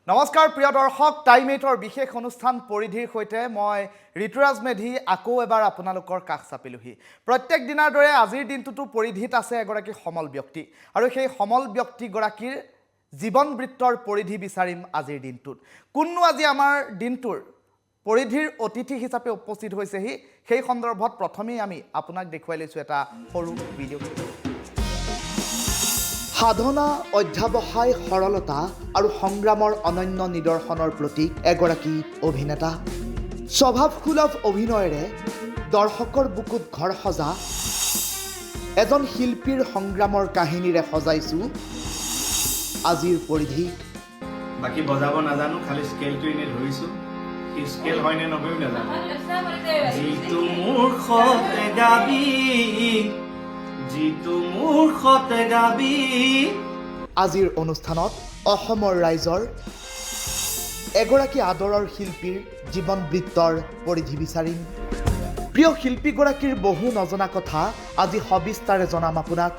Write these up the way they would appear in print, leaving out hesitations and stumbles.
নমস্কাৰ প্ৰিয় দৰ্শক টাইমেটৰ বিশেষ অনুষ্ঠান পৰিধিৰ সৈতে মই ঋতুৰাজ মেধি আকৌ এবাৰ আপোনালোকৰ কাষ চাপিলোহি প্ৰত্যেক দিনৰ দৰে আজিৰ দিনটোতো পৰিধিত আছে এগৰাকী সমল ব্যক্তি আৰু সেই সমল ব্যক্তিগৰাকীৰ জীৱন বৃত্তৰ পৰিধি বিচাৰিম আজিৰ দিনটোত কোননো আজি আমাৰ দিনটোৰ পৰিধিৰ অতিথি হিচাপে উপস্থিত হৈছেহি সেই সন্দৰ্ভত প্ৰথমেই আমি আপোনাক দেখুৱাই লৈছো এটা সৰু ভিডিঅ' সাধনা অধ্যাৱসায় সৰলতা আৰু সংগ্ৰামৰ অনন্য নিদৰ্শনৰ প্ৰতীক এগৰাকী অভিনেতা স্বভাৱসুলভ অভিনয়েৰে দৰ্শকৰ বুকুত ঘৰ সজা এজন শিল্পীৰ সংগ্ৰামৰ কাহিনীৰে সজাইছো আজিৰ পৰিধি বাকি বজাব নাজানো খালি স্কেলটো এনে ধৰিছো কি স্কেল হয়নে নবৈও নাজানো যিটো মূৰ্খতে গাবি যিটো মূৰ্খতে গাবি আজিৰ অনুষ্ঠানত অসমৰ ৰাইজৰ এগৰাকী আদৰৰ শিল্পীৰ জীৱন বৃত্তৰ পৰিধি বিচাৰিম প্ৰিয় শিল্পীগৰাকীৰ বহু নজনা কথা আজি সবিস্তাৰে জনাম আপোনাক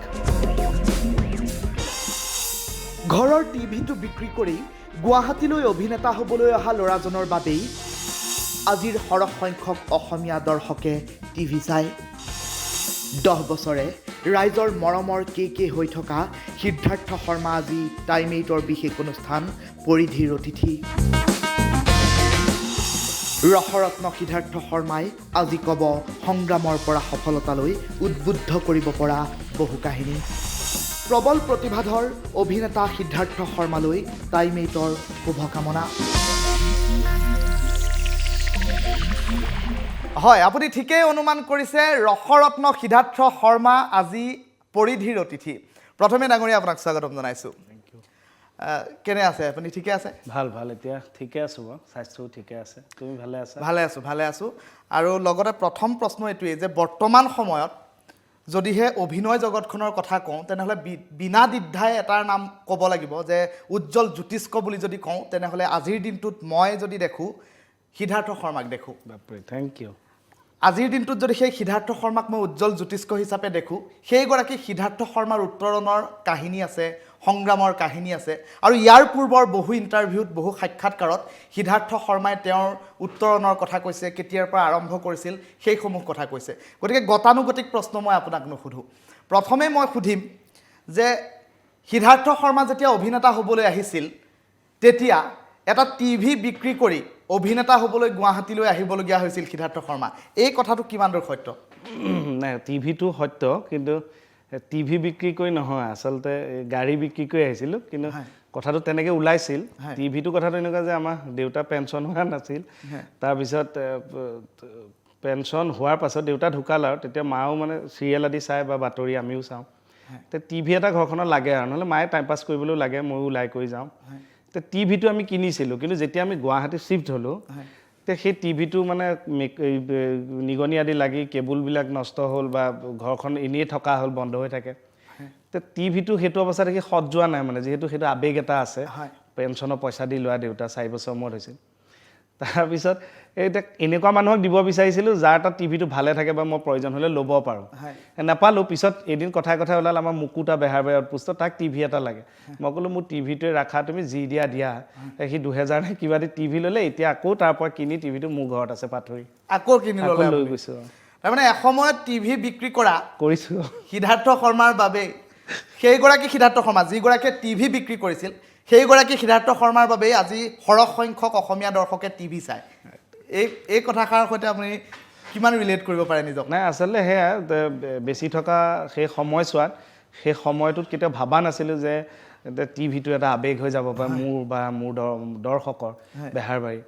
ঘৰৰ টিভিটো বিক্ৰী কৰি গুৱাহাটীলৈ অভিনেতা হ'বলৈ অহা ল'ৰাজনৰ বাবেই আজিৰ সৰহ সংখ্যক অসমীয়া দৰ্শকে টিভি চায় 10 বছৰে ৰাইজৰ মৰমৰ কে হৈ থকা সিদ্ধাৰ্থ শৰ্মা আজি টাইমেটৰ বিশেষ অনুষ্ঠান পৰিধিৰ অতিথি ৰসৰত্ন সিদ্ধাৰ্থ শৰ্মাই আজি ক'ব সংগ্ৰামৰ পৰা সফলতালৈ উদ্বুদ্ধ কৰিব পৰা বহু কাহিনী প্ৰবল প্ৰতিভাধৰ অভিনেতা সিদ্ধাৰ্থ শৰ্মালৈ টাইমেটৰ শুভকামনা হয় আপুনি ঠিকই অনুমান কৰিছে ৰসৰত্ন সিদ্ধাৰ্থ শৰ্মা আজি পৰিধিৰ অতিথি প্ৰথমে ডাঙৰীয়া আপোনাক স্বাগতম জনাইছো থ্যাংক ইউ কেনে আছে আপুনি ঠিকে আছে ভাল ভাল এতিয়া ঠিকে আছো বা স্বাস্থ্য ঠিকে আছে তুমি ভালে আছা ভালে আছো আৰু লগতে প্ৰথম প্ৰশ্ন এটোৱে যে বৰ্তমান সময়ত যদিহে অভিনয় জগতখনৰ কথা কওঁ তেনেহলে বিনা দ্বিধাই এটাৰ নাম ক'ব লাগিব যে উজ্জ্বল জ্যোতিষ্ক বুলি যদি কওঁ তেনেহলে আজিৰ দিনটোত মই যদি দেখো সিদ্ধাৰ্থ শৰ্মাক দেখো বাপৰে থ্যাংক ইউ আজিৰ দিনটোত যদি সেই সিদ্ধাৰ্থ শৰ্মাক মই উজ্জ্বল জ্যোতিষ্ক হিচাপে দেখো সেইগৰাকী সিদ্ধাৰ্থ শৰ্মাৰ উত্তৰণৰ কাহিনী আছে সংগ্ৰামৰ কাহিনী আছে আৰু ইয়াৰ পূৰ্বৰ বহু ইণ্টাৰভিউত বহু সাক্ষাৎকাৰত সিদ্ধাৰ্থ শৰ্মাই তেওঁৰ উত্তৰণৰ কথা কৈছে কেতিয়াৰ পৰা আৰম্ভ কৰিছিল সেইসমূহ কথা কৈছে গতিকে গতানুগতিক প্ৰশ্ন মই আপোনাক নুসুধো প্ৰথমে মই সুধিম যে সিদ্ধাৰ্থ শৰ্মা যেতিয়া অভিনেতা হ'বলৈ আহিছিল তেতিয়া এটা টিভি বিক্ৰী কৰি অভিনেতা হ'বলৈ গুৱাহাটীলৈ আহিবলগীয়া হৈছিল সিদ্ধাৰ্থ শৰ্মা এই কথাটো কিমান দূৰ সত্য নাই টিভিটো সত্য কিন্তু টিভি বিক্ৰী কৰি নহয় আচলতে গাড়ী বিক্ৰী কৰি আহিছিল কিন্তু কথাটো তেনেকৈ ওলাইছিল টিভিটো কথাটো এনেকুৱা যে আমাৰ দেউতা পেঞ্চন হোৱা নাছিল তাৰপিছত পেঞ্চন হোৱাৰ পাছত দেউতা ঢুকাল আৰু তেতিয়া মাও মানে চিৰিয়েল আদি চাই বা বাতৰি আমিও চাওঁ তে টিভি এটা ঘৰখনত লাগে আৰু নহ'লে মায়ে টাইম পাছ কৰিবলৈও লাগে ময়ো ওলাই কৰি যাওঁ তে টিভিটো আমি কিনিছিলোঁ কিন্তু যেতিয়া আমি গুৱাহাটী শ্বিফ্ট হ'লোঁ তে সেই টিভিটো মানে নিগনি আদি লাগি কেবুলবিলাক নষ্ট হ'ল বা ঘৰখন এনেই থকা হ'ল বন্ধ হৈ থাকে তে টিভিটো সেইটো অৱস্থা দেখি সৎ যোৱা নাই মানে যিহেতু সেইটো আৱেগ এটা আছে পেঞ্চনৰ পইচা দি লোৱা দেউতা 4 বছৰ মূৰত হৈছিল তাৰপিছত এতিয়া এনেকুৱা মানুহক দিব বিচাৰিছিলোঁ যাৰ তাত টিভিটো ভালে থাকে বা মই প্ৰয়োজন হ'লে ল'ব পাৰোঁ নাপালোঁ পিছত এদিন কথাই ওলাল আমাৰ মুকুতা বেহাৰবাৰী আউটপোষ্টত তাক টিভি এটা লাগে মই ক'লোঁ মোৰ টিভিটোৱে ৰাখা তুমি যি দিয়া সি 2000 নে কিবা দি টিভি ল'লে এতিয়া আকৌ তাৰ পৰা কিনি টিভিটো মোৰ ঘৰত আছে পাথৰি আকৌ কিনি ল'লে লৈ গৈছোঁ তাৰমানে এসময়ত টিভি বিক্ৰী কৰিছোঁ সিদ্ধাৰ্থ শৰ্মাৰ বাবে সেইগৰাকী সিদ্ধাৰ্থ শৰ্মা যিগৰাকীয়ে টিভি বিক্ৰী কৰিছিল সেইগৰাকী সিদ্ধাৰ্থ শৰ্মাৰ বাবে আজি সৰহ সংখ্যক অসমীয়া দৰ্শকে টিভি চায় এই কথাষাৰৰ সৈতে আপুনি কিমান ৰিলেট কৰিব পাৰে নিজক নাই আচলতে সেয়া বেছি থকা সেই সময়ছোৱাত সেই সময়টোত কেতিয়াও ভাবা নাছিলোঁ যে টিভিটো এটা আৱেগ হৈ যাব পাৰে মোৰ বা মোৰ দৰ্শকৰ বেহাৰবাৰী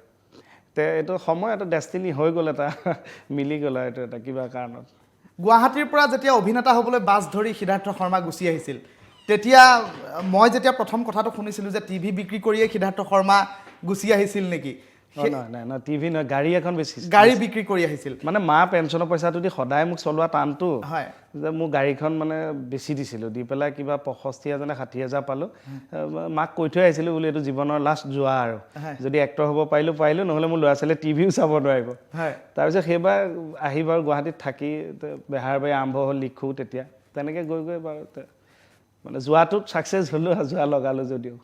তে এইটো সময় এটা ডেষ্টিনি হৈ গ'ল এটা মিলি গ'ল এইটো এটা কিবা কাৰণত গুৱাহাটীৰ পৰা যেতিয়া অভিনেতা হ'বলৈ বাছ ধৰি সিদ্ধাৰ্থ শৰ্মা গুচি আহিছিল তেতিয়া মই যেতিয়া প্ৰথম কথাটো শুনিছিলোঁ যে টিভি বিক্ৰী কৰিয়ে সিদ্ধাৰ্থ শৰ্মা গুচি আহিছিল নেকি নাই টিভি নহয় গাড়ী এখন গাড়ী বিক্ৰী কৰি আহিছিল মানে মা পেঞ্চনৰ পইচাটো দি সদায় মোক চলোৱা টানটো হয় যে মোৰ গাড়ীখন মানে বেছি দিছিলোঁ দি পেলাই কিবা 65,000 নে 60,000 পালোঁ মাক কৈ থৈ আহিছিলোঁ বুলি এইটো জীৱনৰ লাষ্ট যোৱা আৰু যদি এক্টৰ হ'ব পাৰিলোঁ নহ'লে মোৰ ল'ৰা ছোৱালীয়ে টিভিও চাব নোৱাৰিব তাৰপিছত সেইবাৰ আহি বাৰু গুৱাহাটীত থাকি বেহাৰবাৰী আৰম্ভ হ'ল লিখোঁ তেতিয়া তেনেকৈ গৈ বাৰু মানে যোৱাটোত ছাকচেছ হ'লোঁ যোৱা লগালোঁ যদিও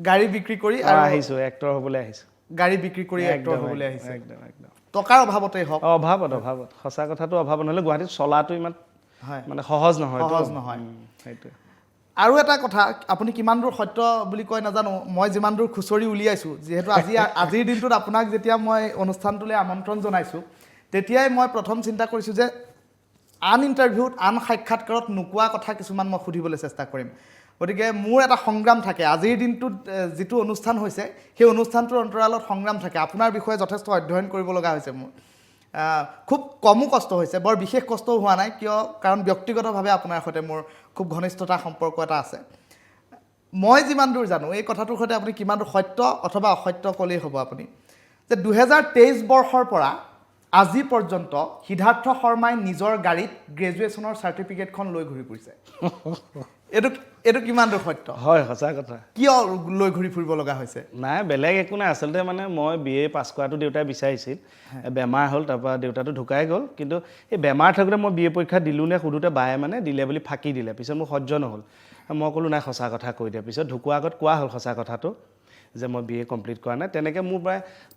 গাড়ী বিক্ৰী কৰি আৰু আহিছোঁ এক্টৰ হ'বলৈ আহিছোঁ গাড়ী বিক্ৰী কৰি এক্টৰ হ'বলৈ আহিছে একদম একদম টকাৰ অভাৱতেই হওক অভাৱত সঁচা কথাটো অভাৱত নহ'লে গুৱাহাটীত চলাটো ইমান হয় মানে সহজ নহয় সেইটোৱে আৰু এটা কথা আপুনি কিমান দূৰ সত্য বুলি কয় নাজানো মই যিমান দূৰ খুচৰি উলিয়াইছোঁ যিহেতু আজিৰ দিনটোত আপোনাক যেতিয়া মই অনুষ্ঠানটোলৈ আমন্ত্ৰণ জনাইছোঁ তেতিয়াই মই প্ৰথম চিন্তা কৰিছোঁ যে আন ইণ্টাৰভিউত আন সাক্ষাৎকাৰত নোকোৱা কথা কিছুমান মই সুধিবলৈ চেষ্টা কৰিম গতিকে মোৰ এটা সংগ্ৰাম থাকে আজিৰ দিনটোত যিটো অনুষ্ঠান হৈছে সেই অনুষ্ঠানটোৰ অন্তৰালত সংগ্ৰাম থাকে আপোনাৰ বিষয়ে যথেষ্ট অধ্যয়ন কৰিব লগা হৈছে মোৰ খুব কমো কষ্ট হৈছে বৰ বিশেষ কষ্টও হোৱা নাই কিয় কাৰণ ব্যক্তিগতভাৱে আপোনাৰ সৈতে মোৰ খুব ঘনিষ্ঠতা সম্পৰ্ক এটা আছে মই যিমান দূৰ জানো এই কথাটোৰ সৈতে আপুনি কিমান দূৰ সত্য অথবা অসত্য ক'লেই হ'ব আপুনি যে 2023 বৰ্ষৰ পৰা আজি পৰ্যন্ত সিদ্ধাৰ্থ শৰ্মাই নিজৰ গাড়ীত গ্ৰেজুৱেশ্যনৰ চাৰ্টিফিকেটখন লৈ ঘূৰি ফুৰিছে এইটো কিমান দূৰ সত্য হয় সঁচা কথা কিয় লৈ ঘূৰি ফুৰিব লগা হৈছে নাই বেলেগ একো নাই আচলতে মানে মই BA পাছ কৰাটো দেউতাই বিচাৰিছিল বেমাৰ হ'ল তাৰপৰা দেউতাটো ঢুকাই গ'ল কিন্তু এই বেমাৰ থাকোঁতে মই BA পৰীক্ষা দিলোঁ নে সুধোতে বায়ে মানে দিলে বুলি ফাঁকি দিলে পিছত মোৰ সহ্য নহ'ল মই ক'লোঁ নাই সঁচা কথা কৈ দিয়া পিছত ঢুকোৱাৰ আগত কোৱা হ'ল সঁচা কথাটো যে মই BA কমপ্লিট কৰা নাই তেনেকৈ মোৰ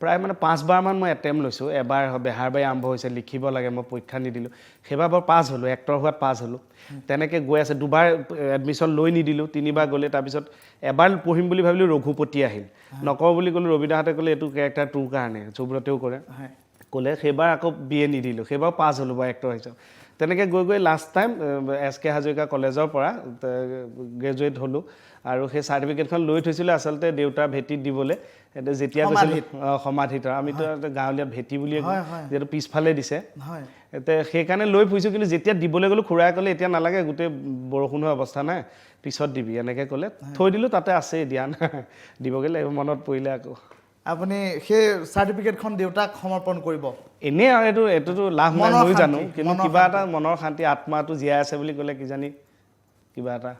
প্ৰায় মানে 5বাৰমান মই এটেম্প লৈছোঁ এবাৰ বেহাৰবাৰী আৰম্ভ হৈছে লিখিব লাগে মই পৰীক্ষা নিদিলোঁ সেইবাৰ বাৰু পাছ হ'লোঁ এক্টৰ হোৱাত পাছ হ'লোঁ তেনেকৈ গৈ আছে দুবাৰ এডমিশ্যন লৈ নিদিলোঁ 3বাৰ গ'লে তাৰপিছত এবাৰ পঢ়িম বুলি ভাবিলোঁ ৰঘুপতি আহিল নকওঁ বুলি ক'লোঁ ৰবিদাহঁতে ক'লে এইটো কেৰেক্টাৰ তোৰ কাৰণে সুব্ৰতেও কৰে ক'লে সেইবাৰ আকৌ BA নিদিলোঁ সেইবাৰ পাছ হ'লোঁ বাৰু এক্টৰ হিচাপে তেনেকৈ গৈ লাষ্ট টাইম SK হাজৰিকা কলেজৰ পৰা গ্ৰেজুৱেট হ'লোঁ আৰু সেই চাৰ্টিফিকেটখন লৈ থৈছিলোঁ আচলতে দেউতাৰ ভেটিত দিবলৈ যেতিয়া সমাধিত আমিতো গাঁৱলীয়াত ভেটি বুলিয়ে কওঁ যিহেতু পিছফালে দিছে সেইকাৰণে লৈ ফুৰিছোঁ কিন্তু যেতিয়া দিবলৈ গ'লোঁ খুৰাই ক'লে এতিয়া নালাগে গোটেই বৰষুণ হোৱা অৱস্থা নাই পিছত দিবি এনেকৈ ক'লে থৈ দিলোঁ তাতে আছেই দিয়া নাই দিবগৈ লাগিব মনত পৰিলে আকৌ আপুনি সেই চাৰ্টিফিকেটখন দেউতাক সমৰ্পণ কৰিব এনেই আৰু এইটোতো লাভ নাই ময়ো জানো কিন্তু কিবা এটা মনৰ শান্তি আত্মাটো জীয়াই আছে বুলি ক'লে কিজানি কিবা এটা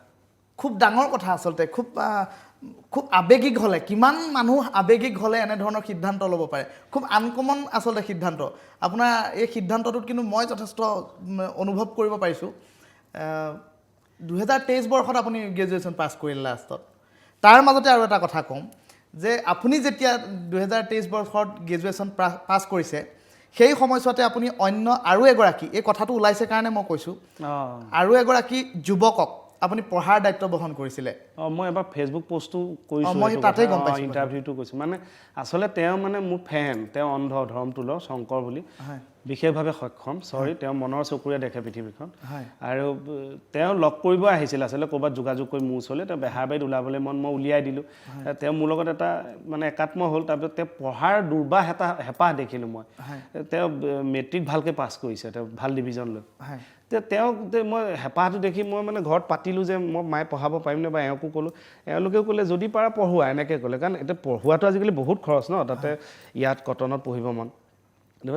খুব ডাঙৰ কথা আচলতে খুব আৱেগিক হ'লে কিমান মানুহ আৱেগিক হ'লে এনেধৰণৰ সিদ্ধান্ত ল'ব পাৰে খুব আনকমন আচলতে সিদ্ধান্ত আপোনাৰ এই সিদ্ধান্তটোত কিন্তু মই যথেষ্ট অনুভৱ কৰিব পাৰিছোঁ 2023 বৰ্ষত আপুনি গ্ৰেজুৱেশ্যন পাছ কৰিলে লাষ্টত তাৰ মাজতে আৰু এটা কথা ক'ম যে আপুনি যেতিয়া 2023 বৰ্ষত গ্ৰেজুৱেশ্যন পাছ কৰিছে সেই সময়ছোৱাতে আপুনি অন্য আৰু এগৰাকী এই কথাটো ওলাইছে কাৰণে মই কৈছোঁ আৰু এগৰাকী যুৱকক আপুনি পঢ়াৰ দায়িত্ব বহন কৰিছিলে মই এবাৰ ফেচবুক পোষ্টটো কৰিছোঁ মই তাতেই গম পাইছোঁ ইণ্টাৰভিউটো কৈছোঁ মানে আচলতে তেওঁ মানে মোৰ ফেন তেওঁ অন্ধ ধৰ্মটোলৰ শংকৰ বুলি বিশেষভাৱে সক্ষম চৰি তেওঁ মনৰ চকুৰে দেখে পৃথিৱীখন আৰু তেওঁ লগ কৰিব আহিছিল আচলতে ক'ৰবাত যোগাযোগ কৰি মোৰ ওচৰলৈ তেওঁ বেহাৰবাৰীত ওলাবলৈ মই উলিয়াই দিলোঁ তেওঁ মোৰ লগত এটা মানে একাত্ম হ'ল তাৰপিছত তেওঁ পঢ়াৰ দুৰ্বাহ এটা হেঁপাহ দেখিলোঁ মই তেওঁ মেট্ৰিক ভালকৈ পাছ কৰিছে তেওঁ ভাল ডিভিজন লৈ তেওঁক মই হেঁপাহটো দেখি মই মানে ঘৰত পাতিলোঁ যে মই মায়ে পঢ়াব পাৰিমনে বা এওঁকো ক'লোঁ এওঁলোকেও ক'লে যদি পাৰা পঢ়োৱা এনেকৈ ক'লে কাৰণ এতিয়া পঢ়োৱাটো আজিকালি বহুত খৰচ ন তাতে ইয়াত কটনত পঢ়িব মন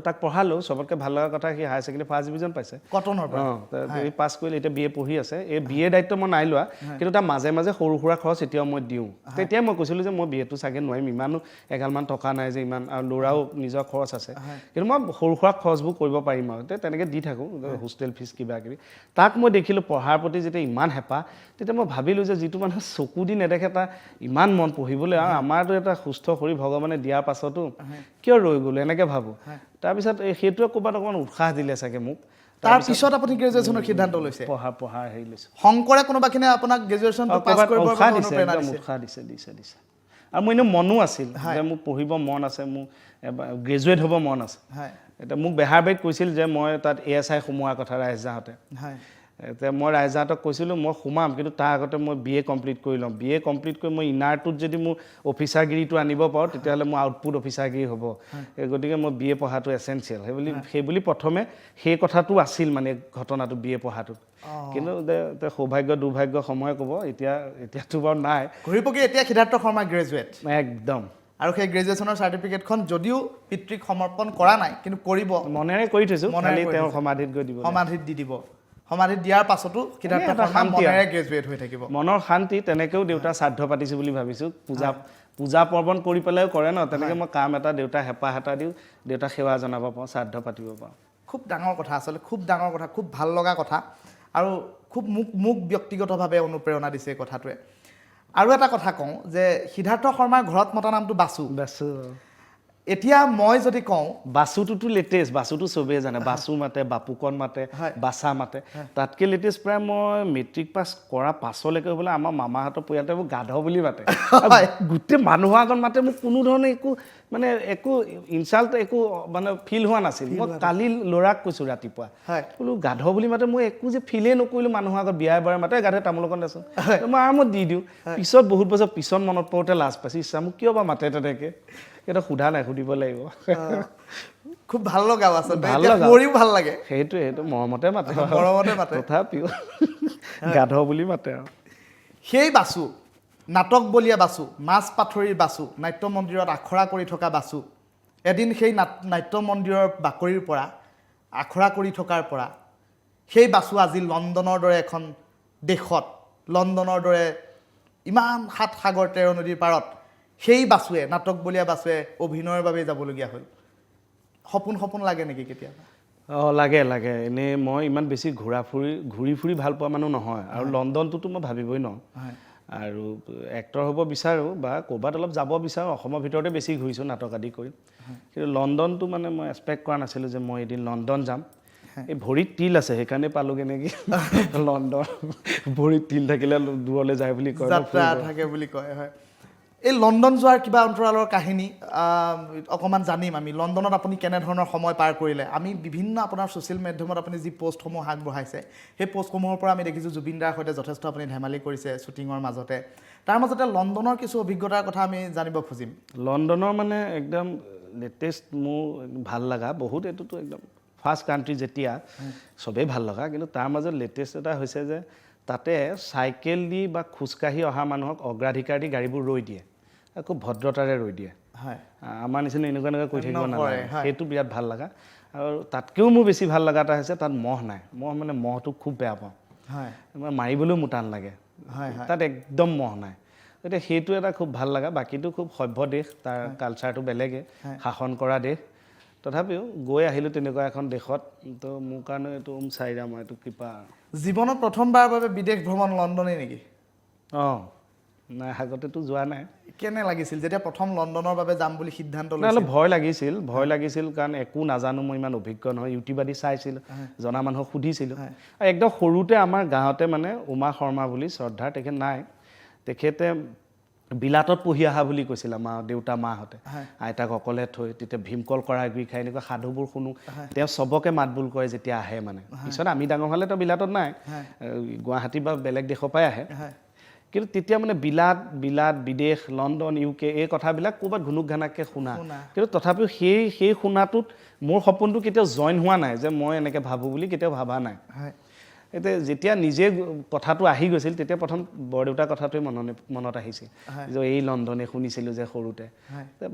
তাক পঢ়ালোঁ চবতকৈ ভাল লগা কথা সি হায়াৰ ছেকেণ্ডেৰী ফাৰ্ষ্ট ডিভিজন পাইছে কটনৰ পৰা পাছ কৰিলে এতিয়া BA পঢ়ি আছে এই BA দায়িত্ব মই নাই লোৱা কিন্তু তাৰ মাজে মাজে সৰু সুৰা খৰচ এতিয়াও মই দিওঁ তেতিয়াই মই কৈছিলোঁ যে মই BAটো চাগে নোৱাৰিম ইমানো এগালমান টকা নাই যে ইমান আৰু ল'ৰাও নিজৰ খৰচ আছে কিন্তু মই সৰু সুৰা খৰচবোৰ কৰিব পাৰিম আৰু তেনেকৈ দি থাকোঁ হোষ্টেল ফিজ কিবা কিবি তাক মই দেখিলোঁ পঢ়াৰ প্ৰতি যেতিয়া ইমান হেঁপাহ তেতিয়া মই ভাবিলোঁ যে যিটো মানুহে চকু দি নেদেখে তাৰ ইমান মন পঢ়িবলৈ আৰু আমাৰতো এটা সুস্থ শৰীৰ ভগৱানে দিয়াৰ পাছতো কিয় ৰৈ গ'লোঁ এনেকৈ ভাবোঁ তাৰপিছত সেইটোৱে ক'ৰবাত অকণমান উৎসাহ দিলে চাগে মোক তাৰপিছত আপুনি গ্ৰেজুৱেশ্যনৰ সিদ্ধান্ত লৈছে পঢ়াৰ হেৰি লৈছোঁ শংকৰে কোনোবাখিনিয়ে আপোনাক গ্ৰেজুৱেশ্যনটো পাছ কৰিবৰ বাবে উৎসাহ দিছে আৰু মোৰ এনেও মনো আছিল যে মোক পঢ়িব মন আছে মোৰ গ্ৰেজুৱেট হ'ব মন আছে এতিয়া মোক বেহাৰবাৰীত কৈছিল যে মই তাত ASI সোমোৱাৰ কথা ৰাইজহাঁতে এতিয়া মই ৰাইজহাঁতক কৈছিলোঁ মই সোমাম কিন্তু তাৰ আগতে মই BA কমপ্লিট কৰি ল'ম BA কমপ্লিট কৰি মই ইনাৰটোত যদি মোৰ অফিচাৰগিৰিটো আনিব পাৰোঁ তেতিয়াহ'লে মোৰ আউটপুট অফিচাৰগিৰি হ'ব গতিকে মই BA পঢ়াটো এচেঞ্চিয়েল সেইবুলি প্ৰথমে সেই কথাটো আছিল মানে ঘটনাটো BA পঢ়াটোত কিন্তু সৌভাগ্য দুৰ্ভাগ্য সময় ক'ব এতিয়াতো বাৰু নাই ঘূৰি পকি এতিয়া সিদ্ধাৰ্থ শৰ্মা গ্ৰেজুৱেট একদম আৰু সেই গ্ৰেজুৱেশ্যনৰ চাৰ্টিফিকেটখন যদিও পিতৃক সমৰ্পণ কৰা নাই কিন্তু কৰিব মনেৰে কৰি থৈছোঁ খালি তেওঁ সমাধিত গৈ দিব সমাধিত দি দিব সমাধিত দিয়াৰ পাছতো সিদ্ধাৰ্থ শৰ্মা মনেৰে গ্ৰেজুৱেট হৈ থাকিব মনৰ শান্তি তেনেকৈও দেউতা শ্ৰাদ্ধ পাতিছোঁ বুলি ভাবিছোঁ পূজা পৰ্বণ কৰি পেলাইও কৰে ন তেনেকৈ মই কাম এটা দেউতা হেঁপাহ এটা দিওঁ দেউতা সেৱা জনাব পাৰোঁ শ্ৰাদ্ধ পাতিব পাৰোঁ খুব ডাঙৰ কথা আচলতে খুব ডাঙৰ কথা খুব ভাল লগা কথা আৰু খুব মোক ব্যক্তিগতভাৱে অনুপ্ৰেৰণা দিছে এই কথাটোৱে আৰু এটা কথা কওঁ যে সিদ্ধাৰ্থ শৰ্মাৰ ঘৰত মতা নামটো বাসু বাসু এতিয়া মই যদি কওঁ বাসুটোতো লেটেষ্ট বাসুটো চবেই জানে বাসু মাতে বাপুকণ মাতে বাচা মাতে তাতকৈ লেটেষ্ট প্ৰায় মই মেট্ৰিক পাছ কৰা পাছলৈকে বোলে আমাৰ মামাহঁতৰ পৰিয়ালতে মোক গাধ বুলি মাতে গোটেই মানুহৰ আগত মাতে মোক কোনো ধৰণে একো মানে একো ইনচাল্ট একো মানে ফিল হোৱা নাছিল মই কালি ল'ৰাক কৈছোঁ ৰাতিপুৱা বোলো গাধ বুলি মাতে মই একো যে ফিলেই নকৰিলোঁ মানুহৰ আগত বিয়াই বাৰে মাতে গাধে তামোল অকণ দেচোন মই আৰামত দি দিওঁ পিছত বহুত বছৰ পিছত মনত পৰোঁতে লাজ পাইছোঁ ইচ্ছা মোক কিয় বা মাতে তেনেকৈ এটা সোধা নাই সুধিব লাগিব খুব ভাল লগা আচলতে ভাল এতিয়া লগা। মোৰো ভাল লাগে সেইটোৱে সেইটো মৰমতে মাতে মৰমতে মাতে তথাপিও গাধ বুলি মাতে আৰু সেই বাসু নাটক বলীয়া বাসু মাছ পাথৰিৰ বাসু নাট্য মন্দিৰত আখৰা কৰি থকা বাসু এদিন সেই নাট্য মন্দিৰৰ বাকৰিৰ পৰা আখৰা কৰি থকাৰ পৰা সেই বাসু আজি লণ্ডনৰ দৰে এখন দেশত লণ্ডনৰ দৰে ইমান সাত সাগৰ তেৰ নদীৰ পাৰত সেই বাসুৱে নাটক বলীয়া বাসুৱে অভিনয়ৰ বাবে যাবলগীয়া হ'ল সপোন সপোন লাগে নেকি কেতিয়াবা লাগে লাগে এনেই মই ইমান বেছি ঘূৰি ফুৰি ভাল পোৱা মানুহ নহয় আৰু লণ্ডনটোতো মই ভাবিবই নোৱাৰোঁ আৰু এক্টৰ হ'ব বিচাৰোঁ বা ক'ৰবাত অলপ যাব বিচাৰোঁ অসমৰ ভিতৰতে বেছি ঘূৰিছোঁ নাটক আদি কৰি কিন্তু লণ্ডনটো মানে মই এক্সপেক্ট কৰা নাছিলোঁ যে মই এদিন লণ্ডন যাম এই ভৰিত তিল আছে সেইকাৰণে পালোগৈ নেকি লণ্ডন ভৰিত তিল থাকিলে দূৰলৈ যায় বুলি কয় যাত্ৰা থাকে বুলি কয় হয় এই লণ্ডন যোৱাৰ কিবা অন্তৰালৰ কাহিনী অকণমান জানিম আমি লণ্ডনত আপুনি কেনেধৰণৰ সময় পাৰ কৰিলে আমি বিভিন্ন আপোনাৰ ছ'চিয়েল মাধ্যমত আপুনি যি পষ্টসমূহ আগবঢ়াইছে সেই পষ্টসমূহৰ পৰা আমি দেখিছোঁ জুবিন দাৰ সৈতে যথেষ্ট আপুনি ধেমালি কৰিছে শ্বুটিঙৰ মাজতে তাৰ মাজতে লণ্ডনৰ কিছু অভিজ্ঞতাৰ কথা আমি জানিব খুজিম লণ্ডনৰ মানে একদম লেটেষ্ট মোৰ ভাল লগা বহুত এইটোতো একদম ফাৰ্ষ্ট কাণ্ট্ৰি যেতিয়া চবেই ভাল লগা কিন্তু তাৰ মাজত লেটেষ্ট এটা হৈছে যে তাতে চাইকেল দি বা খোজকাঢ়ি অহা মানুহক অগ্ৰাধিকাৰ দি গাড়ীবোৰ ৰৈ দিয়ে খুব ভদ্ৰতাৰে ৰৈ দিয়ে হয় আমাৰ নিচিনা এনেকুৱা কৰি থাকিব নালাগে সেইটো বিৰাট ভাল লগা আৰু তাতকৈও মোৰ বেছি ভাল লগা এটা হৈছে তাত মহ নাই মই মানে মহটো খুব বেয়া পাওঁ হয় মই মাৰিবলৈও মোৰ টান লাগে তাত একদম মহ নাই গতিকে সেইটো এটা খুব ভাল লগা বাকীটো খুব সভ্য দেশ তাৰ কালচাৰটো বেলেগে শাসন কৰা দেশ তথাপিও গৈ আহিলোঁ তেনেকুৱা এখন দেশত তো মোৰ কাৰণে এইটো চাইৰাম এইটো কৃপা জীৱনত প্ৰথমবাৰৰ বাবে বিদেশ ভ্ৰমণ লণ্ডনেই নেকি অঁ নাই আগতেতো যোৱা নাই কেনে লাগিছিল যেতিয়া প্ৰথম লণ্ডনৰ বাবে যাম বুলি সিদ্ধান্ত নাই অলপ ভয় লাগিছিল কাৰণ একো নাজানো মই ইমান অভিজ্ঞ নহয় ইউটিউব আদি চাইছিলোঁ জনা মানুহক সুধিছিলোঁ আৰু একদম সৰুতে আমাৰ গাঁৱতে মানে উমা শৰ্মা বুলি শ্ৰদ্ধাৰ তেখেত নাই তেখেতে বিলাতত পঢ়ি অহা বুলি কৈছিল আমাৰ দেউতা মাহঁতে আইতাক অকলে থৈ তেতিয়া ভীমকল কৰা গুৰি খাই এনেকুৱা সাধুবোৰ শুনো তেওঁ চবকে মাতবোল কৰে যেতিয়া আহে মানে পিছত আমি ডাঙৰ হ'লে তেওঁ বিলাতত নাই গুৱাহাটী বা বেলেগ দেশৰ পৰাই আহে কিন্তু তেতিয়া মানে বিলাত বিদেশ লণ্ডন UK এই কথাবিলাক ক'ৰবাত ঘুনুক ঘানাককৈ শুনা কিন্তু তথাপিও সেই শুনাটোত মোৰ সপোনটো কেতিয়াও জইন হোৱা নাই যে মই এনেকৈ ভাবোঁ বুলি কেতিয়াও ভাবা নাই এতিয়া যেতিয়া নিজে কথাটো আহি গৈছিল তেতিয়া প্ৰথম বৰদেউতাৰ কথাটোৱে মনত আহিছিল যে এই লণ্ডনে শুনিছিলোঁ যে সৰুতে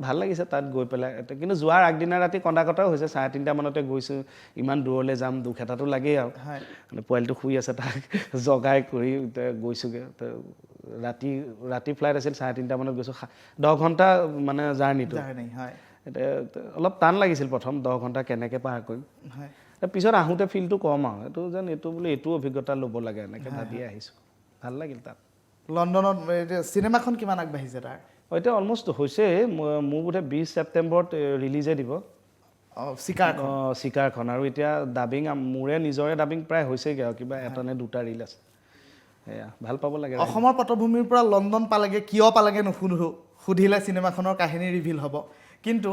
ভাল লাগিছে তাত গৈ পেলাই কিন্তু যোৱাৰ আগদিনা ৰাতি কন্দা কটাও হৈছে 3:30 মানতে গৈছোঁ ইমান দূৰলৈ যাম দুখ এটাতো লাগেই আৰু মানে পোৱালিটো শুই আছে তাক জগাই কৰি গৈছোঁগৈ ৰাতি ফ্লাইট আছিল 3:30 মানত গৈছোঁ 10 ঘণ্টা মানে জাৰ্ণিটো এতিয়া অলপ টান লাগিছিল প্ৰথম 10 ঘণ্টা কেনেকৈ পাৰ কৰিম পিছত আহোঁতে ফিলটো কম আৰু এইটো যেন এইটো বোলে এইটো অভিজ্ঞতা ল'ব লাগে এনেকৈ ভাবিয়ে আহিছোঁ ভাল লাগিল তাত লণ্ডনত চিনেমাখন কিমান আগবাঢ়িছে তাৰ এতিয়া অলমষ্ট হৈছে মোৰ বোধে 20 ছেপ্টেম্বৰত ৰিলিজে দিব চিকাৰখন আৰু এতিয়া ডাবিং মোৰে নিজৰে ডাবিং প্ৰায় হৈছেগৈ আৰু কিবা এটা নে দুটা ৰিল আছে সেয়া ভাল পাব লাগে অসমৰ পটভূমিৰ পৰা লণ্ডন পালেগৈ কিয় পালেগৈ নুসুধো সুধিলে চিনেমাখনৰ কাহিনী ৰিভিল হ'ব কিন্তু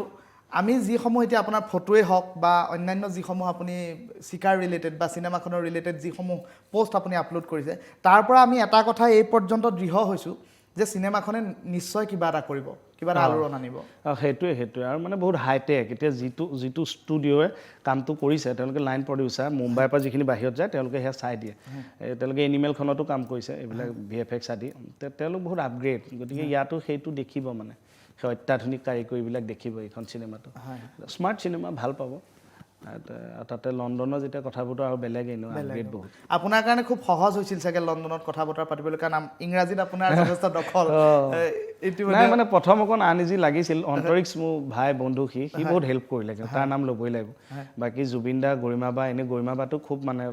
আমি যিসমূহ এতিয়া আপোনাৰ ফটোৱে হওক বা অন্যান্য যিসমূহ আপুনি চিকাৰ ৰিলেটেড বা চিনেমাখনৰ ৰিলেটেড যিসমূহ পষ্ট আপুনি আপলোড কৰিছে তাৰ পৰা আমি এটা কথা এই পৰ্যন্ত দৃঢ় হৈছোঁ যে চিনেমাখনে নিশ্চয় কিবা এটা কৰিব কিবা এটা আলোড়ন আনিব সেইটোৱে আৰু মানে বহুত হাইটেক এতিয়া যিটো ষ্টুডিঅ'য়ে কামটো কৰিছে তেওঁলোকে লাইন প্ৰডিউচাৰ মুম্বাইৰ পৰা যিখিনি বাহিৰত যায় তেওঁলোকে সেয়া চাই দিয়ে তেওঁলোকে এনিমেলখনতো কাম কৰিছে এইবিলাক VFX আদি তেওঁলোক বহুত আপগ্ৰেড গতিকে ইয়াতো সেইটো দেখিব মানে সেই অত্যাধুনিক কাৰিকৰীবিলাক দেখিব এইখন চিনেমাটো স্মাৰ্ট চিনেমা ভাল পাব তাতে লণ্ডনৰ যেতিয়া কথা বতৰা আৰু বেলেগ আপগ্ৰেড বহুত আপোনাৰ কাৰণে খুব সহজ হৈছিল চাগে লণ্ডনত কথা বতৰা পাতিবলৈ কাৰণ ইংৰাজীত আপোনাৰ যথেষ্ট দখল নাই মানে প্ৰথম অকণ আনইজি লাগিছিল অন্তৰিক্স মোৰ ভাই বন্ধু সি বহুত হেল্প কৰিলে তাৰ নাম ল'বই লাগিব বাকী জুবিন দা গৰিমা বা এনে গৰিমা বাটো খুব মানে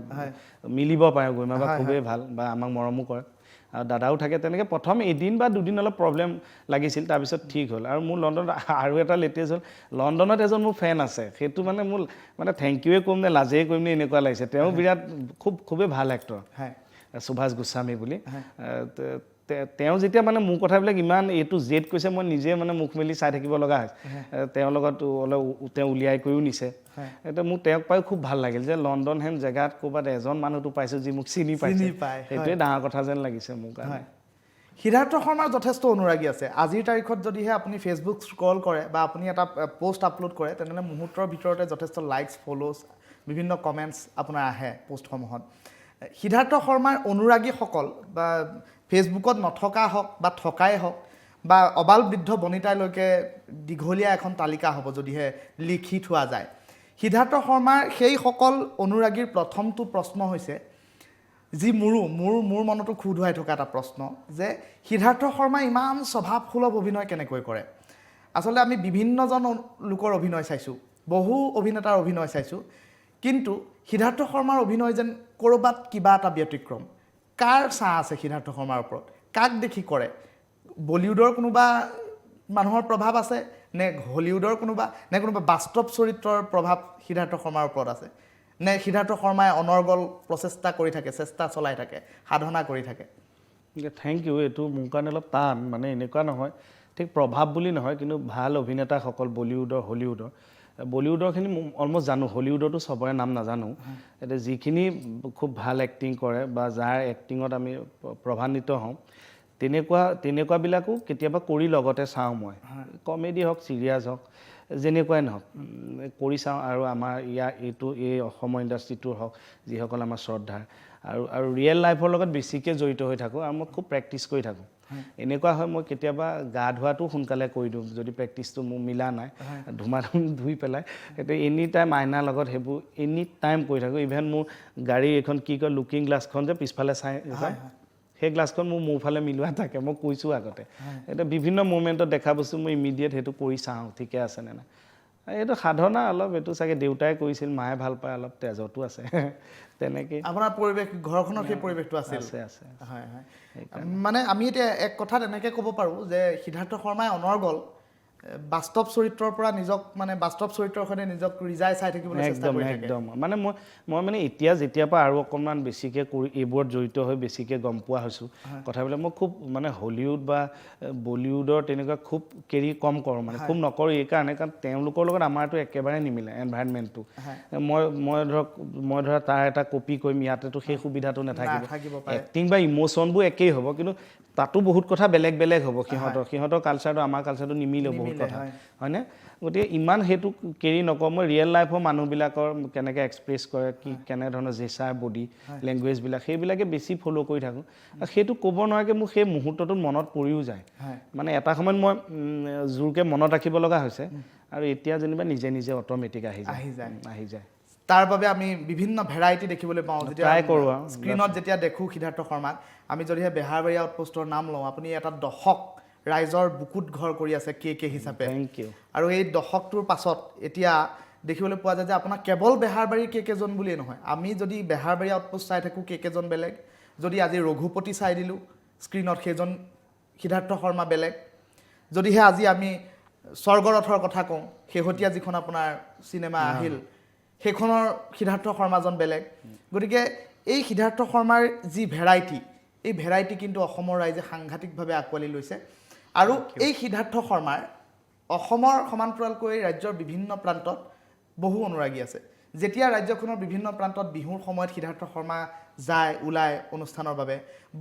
মিলিব পাৰে গৰিমা বা খুবেই ভাল বা আমাক মৰমো কৰে আৰু দাদাও থাকে তেনেকৈ প্ৰথম এদিন বা দুদিন অলপ প্ৰব্লেম লাগিছিল তাৰপিছত ঠিক হ'ল আৰু মোৰ লণ্ডনত আৰু এটা লেটেষ্ট হ'ল লণ্ডনত এজন মোৰ ফেন আছে সেইটো মানে মোৰ মানে থেংক ইউৱে ক'ম নে লাজেই কৰিম নে এনেকুৱা লাগিছে তেওঁ বিৰাট খুবেই ভাল এক্টৰ সুভাষ গোস্বামী বুলি তেওঁ যেতিয়া মানে মোৰ কথাবিলাক ইমান A to Z কৈছে মই নিজে মানে মুখ মেলি চাই থাকিব লগা হৈছে তেওঁৰ লগত অলপ তেওঁ উলিয়াই কৰিও নিছে এতিয়া মোক তেওঁক পাই খুব ভাল লাগিল যে লণ্ডন হেন জেগাত ক'ৰবাত এজন মানুহটো পাইছোঁ যি মোক চিনি পাইছে সেইটোৱে ডাঙৰ কথা যেন লাগিছে মোৰ কাৰণে সিদ্ধাৰ্থ শৰ্মাৰ যথেষ্ট অনুৰাগী আছে আজিৰ তাৰিখত যদিহে আপুনি ফেচবুক স্ক্ৰল কৰে বা আপুনি এটা পোষ্ট আপলোড কৰে তেনেহ'লে মুহূৰ্তৰ ভিতৰতে যথেষ্ট লাইকছ ফ'ল'জ বিভিন্ন কমেণ্টছ আপোনাৰ আহে পোষ্টসমূহত সিদ্ধাৰ্থ শৰ্মাৰ অনুৰাগীসকল বা ফেচবুকত নথকা হওক বা থকাই হওক বা অবাল বৃদ্ধ বনিতালৈকে দীঘলীয়া এখন তালিকা হ'ব যদিহে লিখি থোৱা যায় সিদ্ধাৰ্থ শৰ্মাৰ সেইসকল অনুৰাগীৰ প্ৰথমটো প্ৰশ্ন হৈছে যি মোৰ মনতো খুধুৱাই থকা এটা প্ৰশ্ন যে সিদ্ধাৰ্থ শৰ্মা ইমান স্বভাৱসুলভ অভিনয় কেনেকৈ কৰে আচলতে আমি বিভিন্নজন লোকৰ অভিনয় চাইছোঁ বহু অভিনেতাৰ অভিনয় চাইছোঁ কিন্তু সিদ্ধাৰ্থ শৰ্মাৰ অভিনয় যেন ক'ৰবাত কিবা এটা ব্যতিক্ৰম কাৰ চাহ আছে সিদ্ধাৰ্থ শৰ্মাৰ ওপৰত কাক দেখি কৰে বলিউডৰ কোনোবা মানুহৰ প্ৰভাৱ আছে নে হলিউডৰ কোনোবা বাস্তৱ চৰিত্ৰৰ প্ৰভাৱ সিদ্ধাৰ্থ শৰ্মাৰ ওপৰত আছে নে সিদ্ধাৰ্থ শৰ্মাই অনৰ্গল প্ৰচেষ্টা কৰি থাকে চেষ্টা চলাই থাকে সাধনা কৰি থাকে থেংক ইউ এইটো মোৰ কাৰণে অলপ টান মানে এনেকুৱা নহয় ঠিক প্ৰভাৱ বুলি নহয় কিন্তু ভাল অভিনেতাসকল বলিউডৰ হলিউডৰ বলিউডৰখিনি অলমষ্ট জানো হলিউডৰতো চবৰে নাম নাজানো এতিয়া যিখিনি খুব ভাল এক্টিং কৰে বা যাৰ এক্টিঙত আমি প্ৰভাৱান্বিত হওঁ তেনেকুৱাবিলাকো কেতিয়াবা কৰি লগতে চাওঁ মই কমেডি হওক চিৰিয়াছ হওক যেনেকুৱাই নহওক কৰি চাওঁ আৰু আমাৰ এই অসমৰ ইণ্ডাষ্ট্ৰিটোৰ হওক যিসকল আমাৰ শ্ৰদ্ধাৰ আৰু ৰিয়েল লাইফৰ লগত বেছিকৈ জড়িত হৈ থাকোঁ আৰু মই খুব প্ৰেক্টিছ কৰি থাকোঁ এনেকুৱা হয় মই কেতিয়াবা গা ধোৱাটো সোনকালে কৰি দিওঁ যদি প্ৰেক্টিছটো মোৰ মিলা নাই ধুমাধুম ধুই পেলাই সেইটো এনি টাইম আইনাৰ লগত সেইবোৰ এনি টাইম কৰি থাকোঁ ইভেন মোৰ গাড়ী এইখন কি কয় লুকিং গ্লাছখন যে পিছফালে চাই সেই গ্লাছখন মোৰ ফালে মিলোৱা থাকে মই কৈছোঁ আগতে এতিয়া বিভিন্ন মুভমেণ্টত দেখা বস্তু মই ইমিডিয়েট সেইটো কৰি চাওঁ ঠিকে আছেনে নাই এইটো সাধনা অলপ এইটো চাগে দেউতাই কৰিছিল মায়ে ভাল পায় অলপ তেজতো আছে তেনেকৈ আপোনাৰ পৰিৱেশ ঘৰখনৰ সেই পৰিৱেশটো আছে হয় মানে আমি এতিয়া এক কথাত এনেকৈ ক'ব পাৰোঁ যে সিদ্ধাৰ্থ শৰ্মাই অনৰ্গল বাস্তৱ চৰিত্ৰৰ পৰা নিজক মানে বাস্তৱ চৰিত্ৰৰ সৈতে নিজক ৰিজাই চাই থাকিবলৈ চেষ্টা কৰি থাকে একদম মানে মই মানে এতিয়া যেতিয়াৰ পৰা আৰু অকণমান বেছিকৈ কৰি এইবোৰত জড়িত হৈ বেছিকৈ গম পোৱা হৈছোঁ কথাবিলাক মই খুব মানে হলিউড বা বলিউডৰ তেনেকুৱা খুব কেৰি কম কৰোঁ মানে খুব নকৰোঁ এইকাৰণে কাৰণ তেওঁলোকৰ লগত আমাৰতো একেবাৰে নিমিলে এনভাইৰনমেণ্টটো মই ধৰা তাৰ এটা কপি কৰিম ইয়াতেতো সেই সুবিধাটো নাথাকিব এক্টিং বা ইম'শ্যনবোৰ একেই হ'ব কিন্তু তাতো বহুত কথা বেলেগ বেলেগ হ'ব সিহঁতৰ কালচাৰটো আমাৰ কালচাৰটো নিমিলে বহুত কথা হয়নে গতিকে ইমান সেইটো কেৰি নকৰোঁ মই ৰিয়েল লাইফৰ মানুহবিলাকৰ কেনেকৈ এক্সপ্ৰেছ কৰে কি কেনেধৰণৰ জেচাৰ বডি লেংগুৱেজবিলাক সেইবিলাকে বেছি ফ'ল' কৰি থাকোঁ আৰু সেইটো ক'ব নোৱাৰাকৈ মোক সেই মুহূৰ্তটোত মনত পৰিও যায় মানে এটা সময়ত মই জোৰকৈ মনত ৰাখিব লগা হৈছে আৰু এতিয়া যেনিবা নিজে নিজে অট'মেটিক আহি যায় তাৰ বাবে আমি বিভিন্ন ভেৰাইটি দেখিবলৈ পাওঁ যেতিয়া স্ক্ৰীণত যেতিয়া দেখোঁ সিদ্ধাৰ্থ শৰ্মাক আমি যদিহে বেহাৰবাৰী আউটপোষ্টৰ নাম লওঁ আপুনি এটা দশক ৰাইজৰ বুকুত ঘৰ কৰি আছে কে হিচাপে আৰু এই দশকটোৰ পাছত এতিয়া দেখিবলৈ পোৱা যায় যে আপোনাৰ কেৱল বেহাৰবাৰীৰ কেজন বুলিয়েই নহয় আমি যদি বেহাৰবাৰী আউটপোষ্ট চাই থাকোঁ কেজন বেলেগ যদি আজি ৰঘুপতি চাই দিলোঁ স্ক্ৰীণত সেইজন সিদ্ধাৰ্থ শৰ্মা বেলেগ যদিহে আজি আমি স্বৰ্গৰথৰ কথা কওঁ শেহতীয়া যিখন আপোনাৰ চিনেমা আহিল সেইখনৰ সিদ্ধাৰ্থ শৰ্মাজন বেলেগ গতিকে এই সিদ্ধাৰ্থ শৰ্মাৰ যি ভেৰাইটি এই ভেৰাইটি কিন্তু অসমৰ ৰাইজে সাংঘাতিকভাৱে আঁকোৱালি লৈছে আৰু এই সিদ্ধাৰ্থ শৰ্মাৰ অসমৰ সমান্তৰালকৈ ৰাজ্যৰ বিভিন্ন প্ৰান্তত বহু অনুৰাগী আছে যেতিয়া ৰাজ্যখনৰ বিভিন্ন প্ৰান্তত বিহুৰ সময়ত সিদ্ধাৰ্থ শৰ্মা যায় ওলায় অনুষ্ঠানৰ বাবে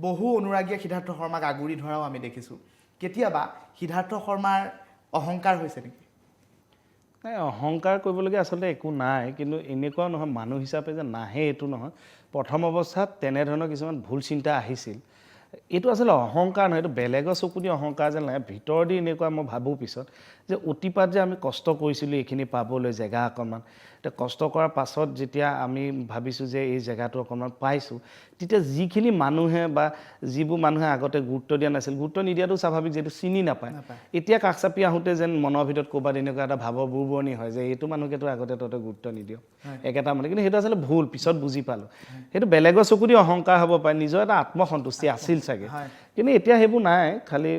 বহু অনুৰাগীয়ে সিদ্ধাৰ্থ শৰ্মাক আগুৰি ধৰাও আমি দেখিছোঁ কেতিয়াবা সিদ্ধাৰ্থ শৰ্মাৰ অহংকাৰ হৈছে নেকি নাই অহংকাৰ কৰিবলগীয়া আচলতে একো নাই কিন্তু এনেকুৱা নহয় মানুহ হিচাপে যে নাহে এইটো নহয় প্ৰথম অৱস্থাত তেনেধৰণৰ কিছুমান ভুল চিন্তা আহিছিল এইটো আচলতে অহংকাৰ নহয় এইটো বেলেগৰ চকুদি অহংকাৰ যেন লাগে ভিতৰেদি এনেকুৱা মই ভাবোঁ পিছত যে অতিপাত যে আমি কষ্ট কৰিছিলোঁ এইখিনি পাবলৈ জেগা অকণমান এতিয়া কষ্ট কৰাৰ পাছত যেতিয়া আমি ভাবিছোঁ যে এই জেগাটো অকণমান পাইছোঁ তেতিয়া যিখিনি মানুহে বা যিবোৰ মানুহে আগতে গুৰুত্ব দিয়া নাছিল গুৰুত্ব নিদিয়াটো স্বাভাৱিক যিহেতু চিনি নাপায় এতিয়া কাষ চাপি আহোঁতে যেন মনৰ ভিতৰত ক'ৰবাত এনেকুৱা এটা ভাৱৰ বুৰবৰণি হয় যে এইটো মানুহকেতো আগতে তহঁতে গুৰুত্ব নিদিয় একেটা মানুহ কিন্তু সেইটো আচলতে ভুল পিছত বুজি পালোঁ সেইটো বেলেগৰ চকুদি অহংকাৰ হ'ব পাৰে নিজৰ এটা আত্মসন্তুষ্টি আছিল চাগে কিন্তু এতিয়া সেইবোৰ নাই খালি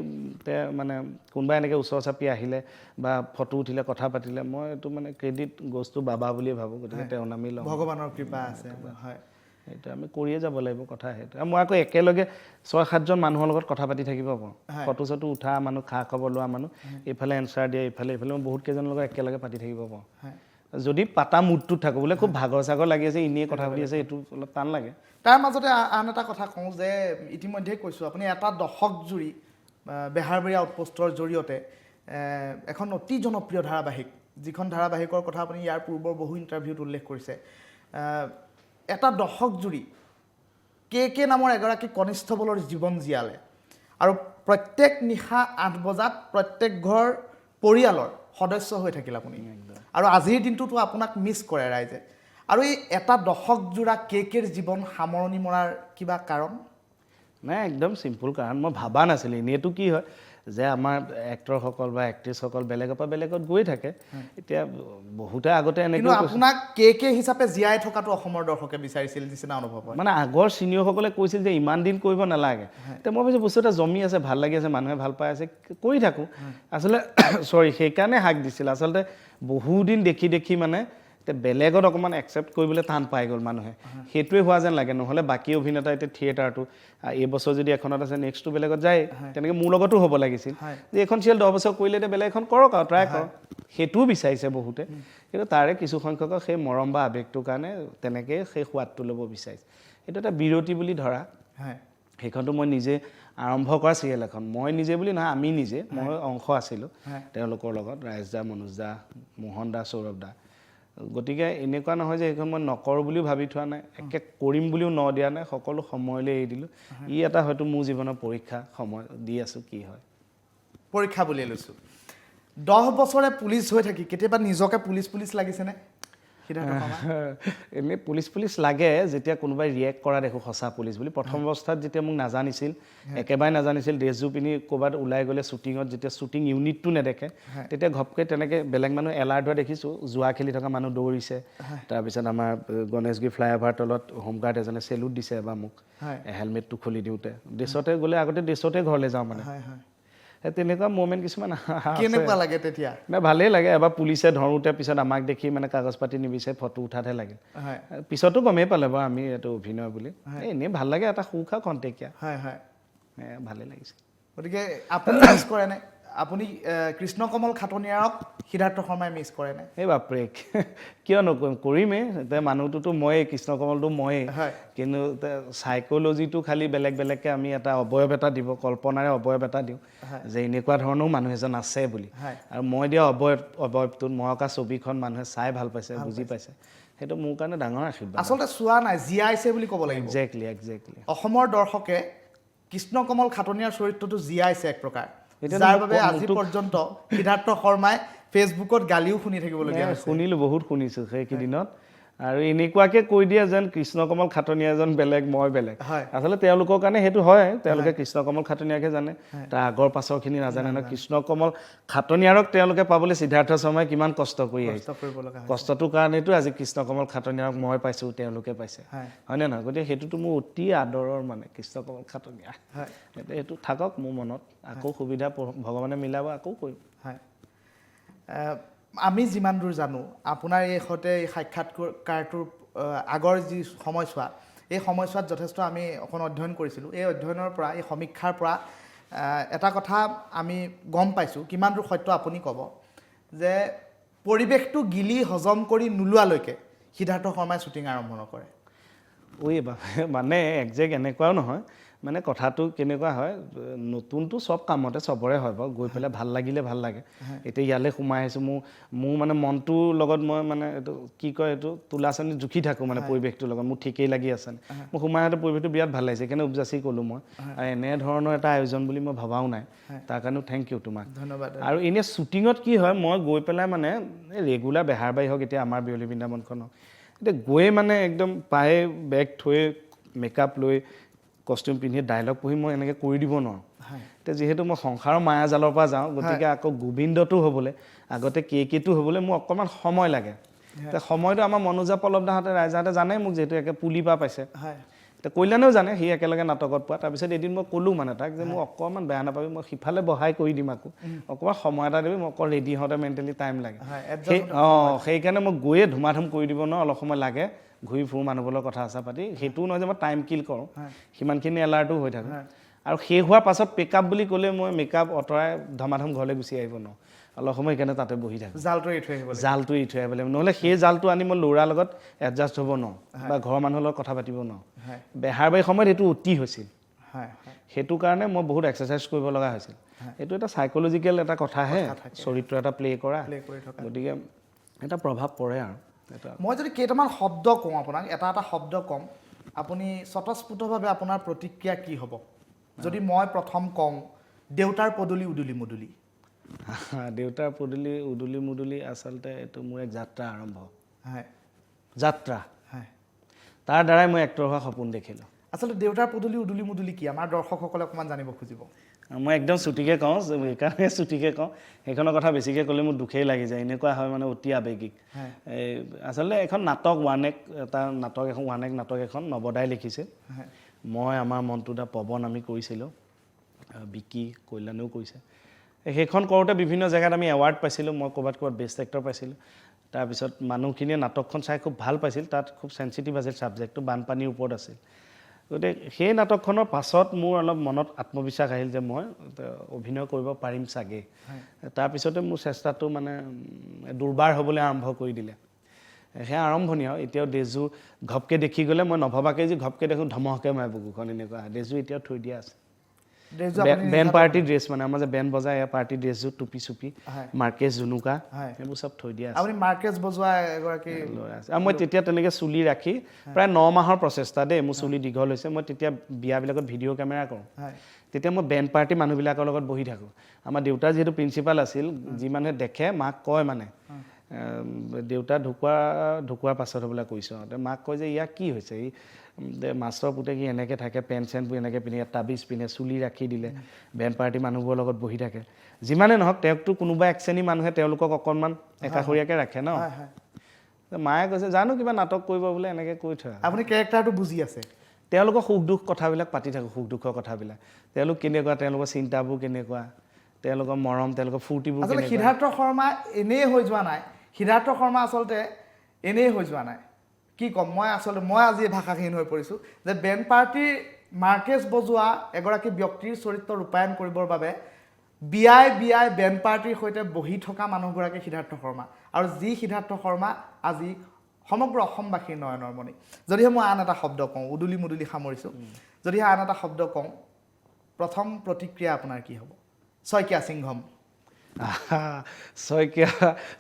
মানে কোনোবা এনেকৈ ওচৰ চাপি আহিলে বা ফটো উঠিলে কথা পাতিলে মই এইটো মানে ক্ৰেডিট গছটো বাবা বুলিয়ে ভাবোঁ গতিকে তেওঁৰ নামেই লওঁ ভগৱানৰ কৃপা আছে হয় সেইটো আমি কৰিয়ে যাব লাগিব কথা সেইটো আৰু মই আকৌ একেলগে 6-7জন মানুহৰ লগত কথা পাতি থাকিব পাৰোঁ ফটো চটো উঠা মানুহ খা খবৰ লোৱা মানুহ এইফালে এনচাৰ দিয়ে এইফালে মই বহুত কেইজনৰ লগত একেলগে পাতি থাকিব পাৰোঁ যদি পাতা মুডটোত থাকোঁ বোলে খুব ভাগৰ চাগৰ লাগি আছে এনেই কথা পাতি আছে এইটো অলপ টান লাগে তাৰ মাজতে আন এটা কথা কওঁ যে ইতিমধ্যেই কৈছোঁ আপুনি এটা দশক জুৰি বেহাৰবাৰী আউটপোষ্টৰ জৰিয়তে এখন অতি জনপ্ৰিয় ধাৰাবাহিক যিখন ধাৰাবাহিকৰ কথা আপুনি ইয়াৰ পূৰ্বৰ বহু ইণ্টাৰভিউত উল্লেখ কৰিছে এটা দশক জুৰি কে নামৰ এগৰাকী কনিষ্ঠবলৰ জীৱন জীয়ালে আৰু প্ৰত্যেক নিশা 8 বজাত প্ৰত্যেক ঘৰ পৰিয়ালৰ সদস্য হৈ থাকিল আপুনি আৰু আজিৰ দিনটোতো আপোনাক মিছ কৰে ৰাইজে আৰু এই এটা দশক জোৰা কেৰ জীৱন সামৰণি মৰাৰ কিবা কাৰণ নাই একদম চিম্পুল কাৰণ মই ভাবা নাছিলোঁ এনেইতো কি হয় যে আমাৰ এক্টৰসকল বা এক্ট্ৰেছসকল বেলেগৰ পৰা বেলেগত গৈ থাকে এতিয়া বহুতে আগতে কিন্তু আপোনাক কে হিচাপে জীয়াই থকাটো অসমৰ দৰ্শকে বিচাৰিছিল নিচিনা অনুভৱ হয় মানে আগৰ চিনিয়ৰসকলে কৈছিল যে ইমান দিন কৰিব নালাগে এতিয়া মই ভাবিছোঁ বস্তু এটা জমি আছে ভাল লাগি আছে মানুহে ভাল পাই আছে কৰি থাকোঁ আচলতে চৰি সেইকাৰণে হাক দিছিল আচলতে বহুদিন দেখি দেখি মানে এতিয়া বেলেগত অকণমান একচেপ্ট কৰিবলৈ টান পাই গ'ল মানুহে সেইটোৱে হোৱা যেন লাগে নহ'লে বাকী অভিনেতা এতিয়া থিয়েটাৰটো এইবছৰ যদি এখনত আছে নেক্সটটো বেলেগত যায় তেনেকৈ মোৰ লগতো হ'ব লাগিছিল যে এইখন চিৰিয়েল 10 বছৰ কৰিলে এতিয়া বেলেগ এখন কৰক আৰু ট্ৰাই কৰক সেইটোও বিচাৰিছে বহুতে কিন্তু তাৰে কিছু সংখ্যকক সেই মৰম বা আৱেগটোৰ কাৰণে তেনেকৈ সেই সোৱাদটো ল'ব বিচাৰিছে এইটো এটা বিৰতি বুলি ধৰা সেইখনটো মই নিজে আৰম্ভ কৰা চিৰিয়েল এখন মই নিজে বুলি নহয় আমি নিজে মই অংশ আছিলোঁ তেওঁলোকৰ লগত ৰাইজ দা মনোজ দা মোহন দা সৌৰভ দা গতিকে এনেকুৱা নহয় যে সেইখন মই নকৰোঁ বুলিও ভাবি থোৱা নাই একে কৰিম বুলিও দিয়া নাই সকলো সময়লৈ এৰি দিলোঁ ই এটা হয়তো মোৰ জীৱনৰ পৰীক্ষা সময় দি আছোঁ কি হয় পৰীক্ষা বুলিয়ে লৈছোঁ 10 বছৰে পুলিচ হৈ থাকি কেতিয়াবা নিজকে পুলিচ লাগিছেনে এনেই পুলিচ লাগে যেতিয়া কোনোবাই ৰিয়েক্ট কৰা দেখোঁ সঁচা পুলিচ বুলি প্ৰথম অৱস্থাত যেতিয়া মোক নাজানিছিল একেবাৰে নাজানিছিল ড্ৰেছযোৰ পিন্ধি ক'ৰবাত ওলাই গ'লে শ্বুটিঙত যেতিয়া শ্বুটিং ইউনিটটো নেদেখে তেতিয়া ঘপকৈ তেনেকৈ বেলেগ মানুহ এলাৰ্ট হোৱা দেখিছোঁ জোৱা খেলি থকা মানুহ দৌৰিছে তাৰপিছত আমাৰ গণেশগুৰি ফ্লাইঅভাৰ তলত হোমগাৰ্ড এজনে চেলুট দিছে এবাৰ মোক হেলমেটটো খুলি দিওঁতে ড্ৰেছতে গ'লে আগতে ড্ৰেছতে ঘৰলৈ যাওঁ মানে তেনেকুৱা মমেণ্ট কিছুমান কেনেকুৱা লাগে তেতিয়া নাই ভালেই লাগে এবাৰ পুলিচে ধৰোঁতে পিছত আমাক দেখি মানে কাগজ পাতি নিবিচাৰে ফটো উঠাতহে লাগে পিছতো গমেই পালে বাৰু আমি এইটো অভিনয় বুলি এনেই ভাল লাগে এটা সুখা খন্তেকীয়া ভালেই লাগিছে গতিকে আপুনি মিছ কৰেনে আপুনি কৃষ্ণ কমল খাটনিয়াৰক সিদ্ধাৰ্থ শৰ্মাই মিছ কৰেনে এই বাপৰে কিয় নকৰিম কৰিমেই এতিয়া মানুহটোতো ময়েই কৃষ্ণ কমলটো ময়েই কিন্তু চাইক'লজিটো খালি বেলেগকৈ আমি এটা অৱয়ব এটা দিব কল্পনাৰে অৱয়ব এটা দিওঁ যে এনেকুৱা ধৰণৰো মানুহ এজন আছে বুলি আৰু মই দিয়া অৱয়বটোত মই অঁকা ছবিখন মানুহে চাই ভাল পাইছে বুজি পাইছে সেইটো মোৰ কাৰণে ডাঙৰ আশীৰ্বাদ আচলতে চোৱা নাই জীয়াইছে বুলি ক'ব লাগিব একজেক্টলি অসমৰ দৰ্শকে কৃষ্ণ কমল খাটনিয়াৰ চৰিত্ৰটো জীয়াইছে এক প্ৰকাৰ যাৰ বাবে আজি পৰ্যন্ত সিদ্ধাৰ্থ শৰ্মাই ফেচবুকত গালিও শুনি থাকিবলগীয়া হৈছে শুনিলোঁ বহুত শুনিছোঁ সেইকেইদিনত আৰু এনেকুৱাকৈ কৈ দিয়ে যেন কৃষ্ণ কমল খাটনিয়া এজন বেলেগ মই বেলেগ আচলতে তেওঁলোকৰ কাৰণে সেইটো হয় তেওঁলোকে কৃষ্ণ কমল খাটনিয়াকে জানে তাৰ আগৰ পাছৰখিনি নাজানে নহয় কৃষ্ণ কমল খাটনিয়াৰক তেওঁলোকে পাবলৈ সিদ্ধাৰ্থ শৰ্মাই কিমান কষ্ট কৰি আহিছে কষ্টটোৰ কাৰণেতো আজি কৃষ্ণ কমল খাটনিয়াৰক মই পাইছোঁ তেওঁলোকে পাইছে হয়নে নহয় গতিকে সেইটোতো মোৰ অতি আদৰৰ মানে কৃষ্ণ কমল খাটনিয়া সেইটো থাকক মোৰ মনত আকৌ সুবিধা ভগৱানে মিলাব আকৌ কৰিম আমি যিমান দূৰ জানো আপোনাৰ এই সৈতে এই সাক্ষাৎকাৰটোৰ আগৰ যি সময়ছোৱা এই সময়ছোৱাত যথেষ্ট আমি অকণ অধ্যয়ন কৰিছিলোঁ এই অধ্যয়নৰ পৰা এই সমীক্ষাৰ পৰা এটা কথা আমি গম পাইছোঁ কিমান দূৰ সত্য আপুনি ক'ব যে পৰিৱেশটো গিলি হজম কৰি নোলোৱালৈকে সিদ্ধাৰ্থ শৰ্মাই শ্বুটিং আৰম্ভ নকৰে মানে একজেক্ট এনেকুৱাও নহয় মানে কথাটো কেনেকুৱা হয় নতুনটো চব কামতে চবৰে হয় বাৰু গৈ পেলাই ভাল লাগিলে ভাল লাগে এতিয়া ইয়ালৈ সোমাই আহিছোঁ মোৰ মানে মনটোৰ লগত মই মানে এইটো কি কয় এইটো তোলাচনীত জুখি থাকোঁ মানে পৰিৱেশটোৰ লগত মোৰ ঠিকেই লাগি আছে মোৰ সোমাই আহোঁতে পৰিৱেশটো বিৰাট ভাল লাগিছে সেইকাৰণে উপজাচি ক'লোঁ মই আৰু এনেধৰণৰ এটা আয়োজন বুলি মই ভবাও নাই তাৰ কাৰণেও থেংক ইউ তোমাক ধন্যবাদ আৰু এনেই শ্বুটিঙত কি হয় মই গৈ পেলাই মানে ৰেগুলাৰ বেহাৰবাৰী হওক এতিয়া আমাৰ বিয়লি বৃন্দাবনখন হওক এতিয়া গৈ মানে একদম পায়ে বেগ থৈ মেকআপ লৈ কষ্টিউম পিন্ধি ডাইলগ পঢ়ি মই এনেকৈ কৰি দিব নোৱাৰোঁ এতিয়া যিহেতু মই সংসাৰৰ মায়াজালৰ পৰা যাওঁ গতিকে আকৌ গোবিন্দটো হ'বলৈ আগতে কেটো হ'বলৈ মোৰ অকণমান সময় লাগে এতিয়া সময়টো আমাৰ মনোজা পল্লৱদাহঁতে ৰাইজাহঁতে জানে মোক যিহেতু একে পুলি পৰা পাইছে কল্যাণেও জানে সি একেলগে নাটকত পোৱা তাৰপিছত এদিন মই ক'লোঁ মানে তাক যে মোক অকণমান বেয়া নাপাবি মই সিফালে বহাই কৰি দিম আকৌ অকণমান সময় এটা দিবি মই অকল ৰেডি হওঁতে মেণ্টেলি টাইম লাগে সেইকাৰণে মই গৈয়ে ধুমাধুম কৰি দিব নোৱাৰোঁ অলপ সময় লাগে ঘূৰি ফুৰোঁ মানুহবোৰৰ কথা চথা পাতি সেইটোও নহয় যে মই টাইম কিল কৰোঁ সিমানখিনি এলাৰ্টো হৈ থাকোঁ আৰু শেষ হোৱাৰ পাছত পেকআপ বুলি ক'লে মই মেকআপ আঁতৰাই ধমাধম ঘৰলৈ গুচি আহিব নোৱাৰোঁ অলপ সময় সেইকাৰণে তাতে বহি থাকোঁ জালটো এৰি থৈ আহিব লাগিব নহ'লে সেই জালটো আনি মই ল'ৰাৰ লগত এডজাষ্ট হ'ব নোৱাৰোঁ বা ঘৰৰ মানুহৰ লগত কথা পাতিব নোৱাৰোঁ বেহাৰবাৰী সময়ত সেইটো অতি হৈছিল সেইটো কাৰণে মই বহুত এক্সাৰচাইজ কৰিব লগা হৈছিল এইটো এটা চাইক'লজিকেল এটা কথাহে চৰিত্ৰ এটা প্লে কৰা গতিকে এটা প্ৰভাৱ পৰে আৰু মই যদি কেইটামান শব্দ কওঁ আপোনাক এটা শব্দ ক'ম আপুনি স্বতঃস্ফূৰ্তভাৱে আপোনাৰ প্ৰতিক্ৰিয়া কি হ'ব যদি মই প্ৰথম কওঁ দেউতাৰ পদূলি উদুলি মুদুলি দেউতাৰ পদূলি উদুলি মুদুলি আচলতে এইটো মোৰ এক যাত্ৰা আৰম্ভ যাত্ৰা তাৰ দ্বাৰাই মই এক্টৰ হোৱা সপোন দেখিলোঁ আচলতে দেউতাৰ পদূলি উদুলি মুদুলি কি আমাৰ দৰ্শকসকলে অকণমান জানিব খুজিব মই একদম চুটিকৈ কওঁ সেইকাৰণে চুটিকৈ কওঁ সেইখনৰ কথা বেছিকৈ ক'লে মোৰ দুখেই লাগি যায় এনেকুৱা হয় মানে অতি আৱেগিক আচলতে এখন নাটক ওৱান এক নাটক এখন নৱদাই লিখিছিল মই আমাৰ মন্টুদা পৱন আমি কৰিছিলোঁ বিকি কল্যাণেও কৰিছে সেইখন কৰোঁতে বিভিন্ন জেগাত আমি এৱাৰ্ড পাইছিলোঁ মই ক'ৰবাত বেষ্ট এক্টৰ পাইছিলোঁ তাৰপিছত মানুহখিনিয়ে নাটকখন চাই খুব ভাল পাইছিল তাত খুব চেঞ্চিটিভ আছিল ছাবজেক্টটো বানপানীৰ ওপৰত আছিল গতিকে সেই নাটকখনৰ পাছত মোৰ অলপ মনত আত্মবিশ্বাস আহিল যে মই অভিনয় কৰিব পাৰিম চাগে তাৰপিছতে মোৰ চেষ্টাটো মানে দুৰ্বাৰ হ'বলৈ আৰম্ভ কৰি দিলে সেয়া আৰম্ভণি আৰু এতিয়াও ডেজু ঘপকৈ দেখি গ'লে মই নভবাকৈ যে ঘপকৈ দেখোঁ ধমহকৈ মাৰে বুকুখন এনেকুৱা ডেজু এতিয়াও থৈ দিয়া আছে বেণ্ড পাৰ্টি ড্ৰেছ মানে আমাৰ যে বেণ্ড বজাই পাৰ্টি ড্ৰেছযোৰ টুপি চুপি মাৰ্কেজ জুনুকা সেইবোৰ চব থৈ দিয়া আছে আপুনি মাৰ্কেজ বজোৱা এগৰাকী ল'ৰা আছে আৰু মই তেতিয়া তেনেকৈ চুলি ৰাখি প্ৰায় 9 মাহৰ প্ৰচেষ্টা দেই মোৰ চুলি দীঘল হৈছে মই তেতিয়া বিয়াবিলাকত ভিডিঅ' কেমেৰা কৰোঁ তেতিয়া মই বেণ্ড পাৰ্টি মানুহবিলাকৰ লগত বহি থাকোঁ আমাৰ দেউতাৰ যিহেতু প্ৰিন্সিপাল আছিল যি মানুহে দেখে মাক কয় মানে দেউতা ঢুকোৱাৰ পাছত হ'বলৈ কৈছোঁ মাক কয় যে ইয়াক কি হৈছে এই মাষ্টৰ পুতে কি এনেকৈ থাকে পেণ্ট চেণ্টবোৰ এনেকৈ পিন্ধে তাবিজ পিন্ধে চুলি ৰাখি দিলে বেণ্ড পাৰ্টি মানুহবোৰৰ লগত বহি থাকে যিমানে নহওক তেওঁকতো কোনোবা এক শ্ৰেণীৰ মানুহে তেওঁলোকক অকণমান একাষৰীয়াকৈ ৰাখে ন মায়ে কৈছে জানো কিবা নাটক কৰিব বোলে এনেকৈ কৈ থয় আপুনি কেৰেক্টাৰটো বুজি আছে তেওঁলোকৰ সুখ দুখ কথাবিলাক পাতি থাকোঁ সুখ দুখৰ কথাবিলাক তেওঁলোক কেনেকুৱা তেওঁলোকৰ চিন্তাবোৰ কেনেকুৱা তেওঁলোকৰ মৰম তেওঁলোকৰ ফূৰ্তিবোৰ আচলতে সিদ্ধাৰ্থ শৰ্মা এনেই হৈ যোৱা নাই সিদ্ধাৰ্থ শৰ্মা আচলতে এনেই হৈ যোৱা নাই কি ক'ম মই আজি ভাষাহীন হৈ পৰিছোঁ যে বেণ্ড পাৰ্টিৰ মাৰ্কেজ বজোৱা এগৰাকী ব্যক্তিৰ চৰিত্ৰ ৰূপায়ণ কৰিবৰ বাবে বিয়াই বেণ্ড পাৰ্টিৰ সৈতে বহি থকা মানুহগৰাকী সিদ্ধাৰ্থ শৰ্মা আৰু যি সিদ্ধাৰ্থ শৰ্মা আজি সমগ্ৰ অসমবাসীৰ নয়নৰ মণি যদিহে মই আন এটা শব্দ কওঁ উদুলি মুদুলি সামৰিছোঁ যদিহে আন এটা শব্দ কওঁ প্ৰথম প্ৰতিক্ৰিয়া আপোনাৰ কি হ'ব শইকীয়া সিংহম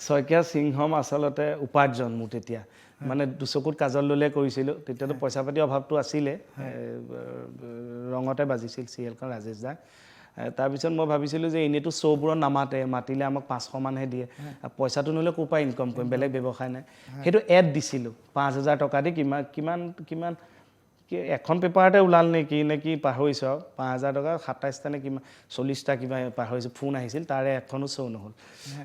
শইকীয়া সিংহম আচলতে উপাৰ্জন মোৰ তেতিয়া মানে দুচকুত কাজল ল'লে কৰিছিলোঁ তেতিয়াতো পইচা পাতি অভাৱটো আছিলে ৰঙতে বাজিছিল চিৰিয়েলখন ৰাজেশ দা তাৰপিছত মই ভাবিছিলোঁ যে এনেইতো শ্ব'বোৰত মাতিলে আমাক 500 মানহে দিয়ে পইচাটো নহ'লে ক'ৰ পৰা ইনকাম কৰিম বেলেগ ব্যৱসায় নাই সেইটো এড দিছিলোঁ 5,000 টকা দি কিমান এখন পেপাৰতে ওলাল নে কি পাহৰিছোঁ আৰু 5,000 টকা 27টা নে কিমান 40টা কিবা পাহৰিছোঁ ফোন আহিছিল তাৰে এখনো শ্ব' নহ'ল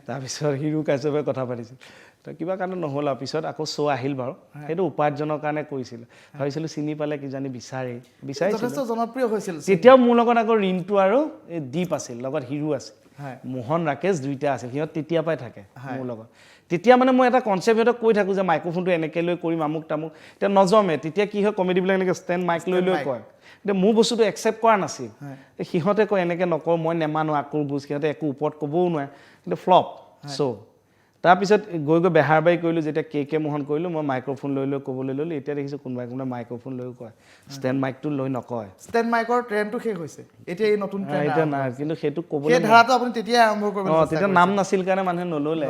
তাৰপিছত হিৰো কাশ্যপে কথা পাতিছিল তো কিবা কাৰণে নহ'ল আৰু পিছত আকৌ শ্ব' আহিল বাৰু সেইটো উপাৰ্জনৰ কাৰণে কৰিছিলোঁ ভাবিছিলোঁ চিনি পালে কিজানি বিচাৰিছিলোঁ জনপ্ৰিয় হৈছিল তেতিয়াও মোৰ লগত আকৌ ৰিণ্টু আৰু এই দীপ আছিল লগত হিৰো আছিল মোহন ৰাকেশ দুইটা আছিল সিহঁত তেতিয়াৰ পৰাই থাকে মোৰ লগত তেতিয়া মানে মই এটা কনচেপ্ট সিহঁতক কৈ থাকোঁ যে মাইক্ৰফোনটো এনেকৈ লৈ কৰিম আমুক তামুক এতিয়া নজমে তেতিয়া কি হয় কমেডিবিলাক এনেকৈ ষ্টেণ্ড মাইক লৈ কয় এতিয়া মোৰ বস্তুটো একচেপ্ট কৰা নাছিল সিহঁতে কয় এনেকৈ নকওঁ মই নেমানো আকৌ বুজ সিহঁতে একো ওপৰত ক'বও নোৱাৰে কিন্তু ফ্লপ চ' তাৰপিছত গৈ বেহাৰবাৰী কৰিলোঁ যেতিয়া কে মোহন কৰিলোঁ মই মাইক্ৰফোন লৈ ক'বলৈ ল'লোঁ এতিয়া দেখিছোঁ কোনোবাই মাইক্ৰফোন লৈও কয় ষ্টেণ্ড মাইকটো লৈ নকয় ষ্টেণ্ড মাইকৰ ট্ৰেণ্ডটো শেষ হৈছে এতিয়া এই নতুন এতিয়া নাই কিন্তু সেইটো ক'বলৈ সেই ধাৰাটো আপুনি তেতিয়াই আৰম্ভ কৰিব তেতিয়া নাম নাছিল কাৰণে মানুহে নল'লে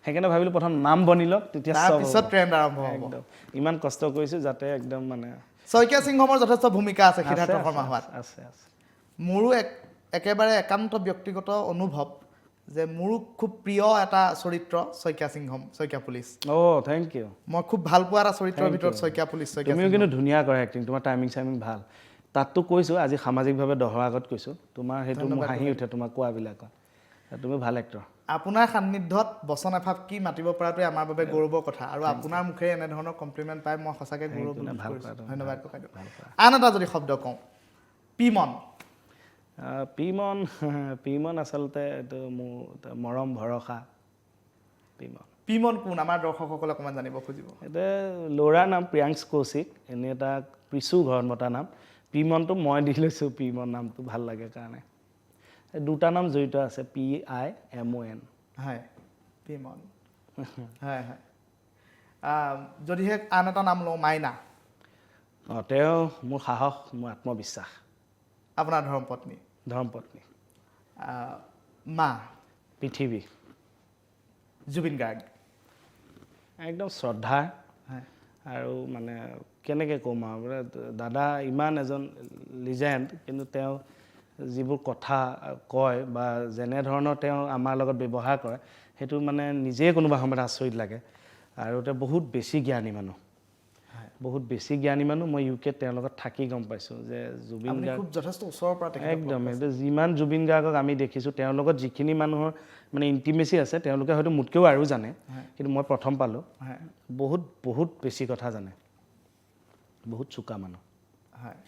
সেইকাৰণে ভাবিলোঁ প্ৰথম নাম বনি লওক তেতিয়া তাৰপিছত ট্ৰেণ্ড আৰম্ভ হ'ব ইমান কষ্ট কৰিছোঁ যাতে একদম মানে শইকীয়া সিংহমৰ যথেষ্ট ভূমিকা আছে সিদ্ধাৰ্থ শৰ্মা হোৱাত আছে মোৰো একেবাৰে একান্ত ব্যক্তিগত অনুভৱ যে মোৰো খুব প্ৰিয় এটা চৰিত্ৰ শইকীয়া পুলিচ থেংক ইউ মই খুব ভাল পোৱা এটা চৰিত্ৰৰ ভিতৰত শইকীয়া পুলিচ তুমিও কিন্তু ধুনীয়া কৰে এক্টিং তোমাৰ টাইমিং ভাল তাততো কৈছোঁ আজি সামাজিকভাৱে দহৰ আগত কৈছোঁ তোমাৰ সেইটো মোৰ হাঁহি উঠে তোমাৰ কোৱাবিলাকত তুমি ভাল এক্টৰ আপোনাৰ সান্নিধ্যত বচন এফাকি মাতিব পৰাটোৱে আমাৰ বাবে গৌৰৱৰ কথা আৰু আপোনাৰ মুখেৰে এনেধৰণৰ কমপ্লিমেণ্ট পাই মই সঁচাকৈ গৌৰৱ বোধ কৰিছোঁ ধন্যবাদ ককাইদেউ আন এটা যদি শব্দ কওঁ পিমন পিমন আচলতে এইটো মোৰ মৰম ভৰসা পিমন কোন আমাৰ দৰ্শকসকলে অকণমান জানিব খুজিব এটা ল'ৰাৰ নাম প্ৰিয়াংশ কৌশিক এনে এটা পিছু ঘৰত মতা নাম পিমনটো মই দি লৈছোঁ পিমন নামটো ভাল লাগে কাৰণে দুটা নাম জড়িত আছে PIMON হয় পিমন হয় হয় যদিহে আন এটা নাম লওঁ মাইনা তেওঁ মোৰ সাহস মোৰ আত্মবিশ্বাস আপোনাৰ ধৰ্মপত্নী মা পৃথিৱী জুবিন গাৰ্গ একদম শ্ৰদ্ধাৰ হয় আৰু মানে কেনেকৈ ক'ম আৰু বোলে দাদা ইমান এজন লিজেণ্ড কিন্তু তেওঁ যিবোৰ কথা কয় বা যেনেধৰণৰ তেওঁ আমাৰ লগত ব্যৱহাৰ কৰে সেইটো মানে নিজেই কোনোবা সময়ত আচৰিত লাগে আৰু তেওঁ বহুত বেছি জ্ঞানী মানুহ মই UK তেওঁৰ লগত থাকি গম পাইছোঁ যে জুবিন গাৰ্গ খুব যথেষ্ট ওচৰৰ পৰা একদম এইটো যিমান জুবিন গাৰ্গক আমি দেখিছোঁ তেওঁৰ লগত যিখিনি মানুহৰ মানে ইণ্টিমেচি আছে তেওঁলোকে হয়তো মোতকৈও আৰু জানে কিন্তু মই প্ৰথম পালোঁ বহুত বেছি কথা জানে বহুত চোকা মানুহ হয়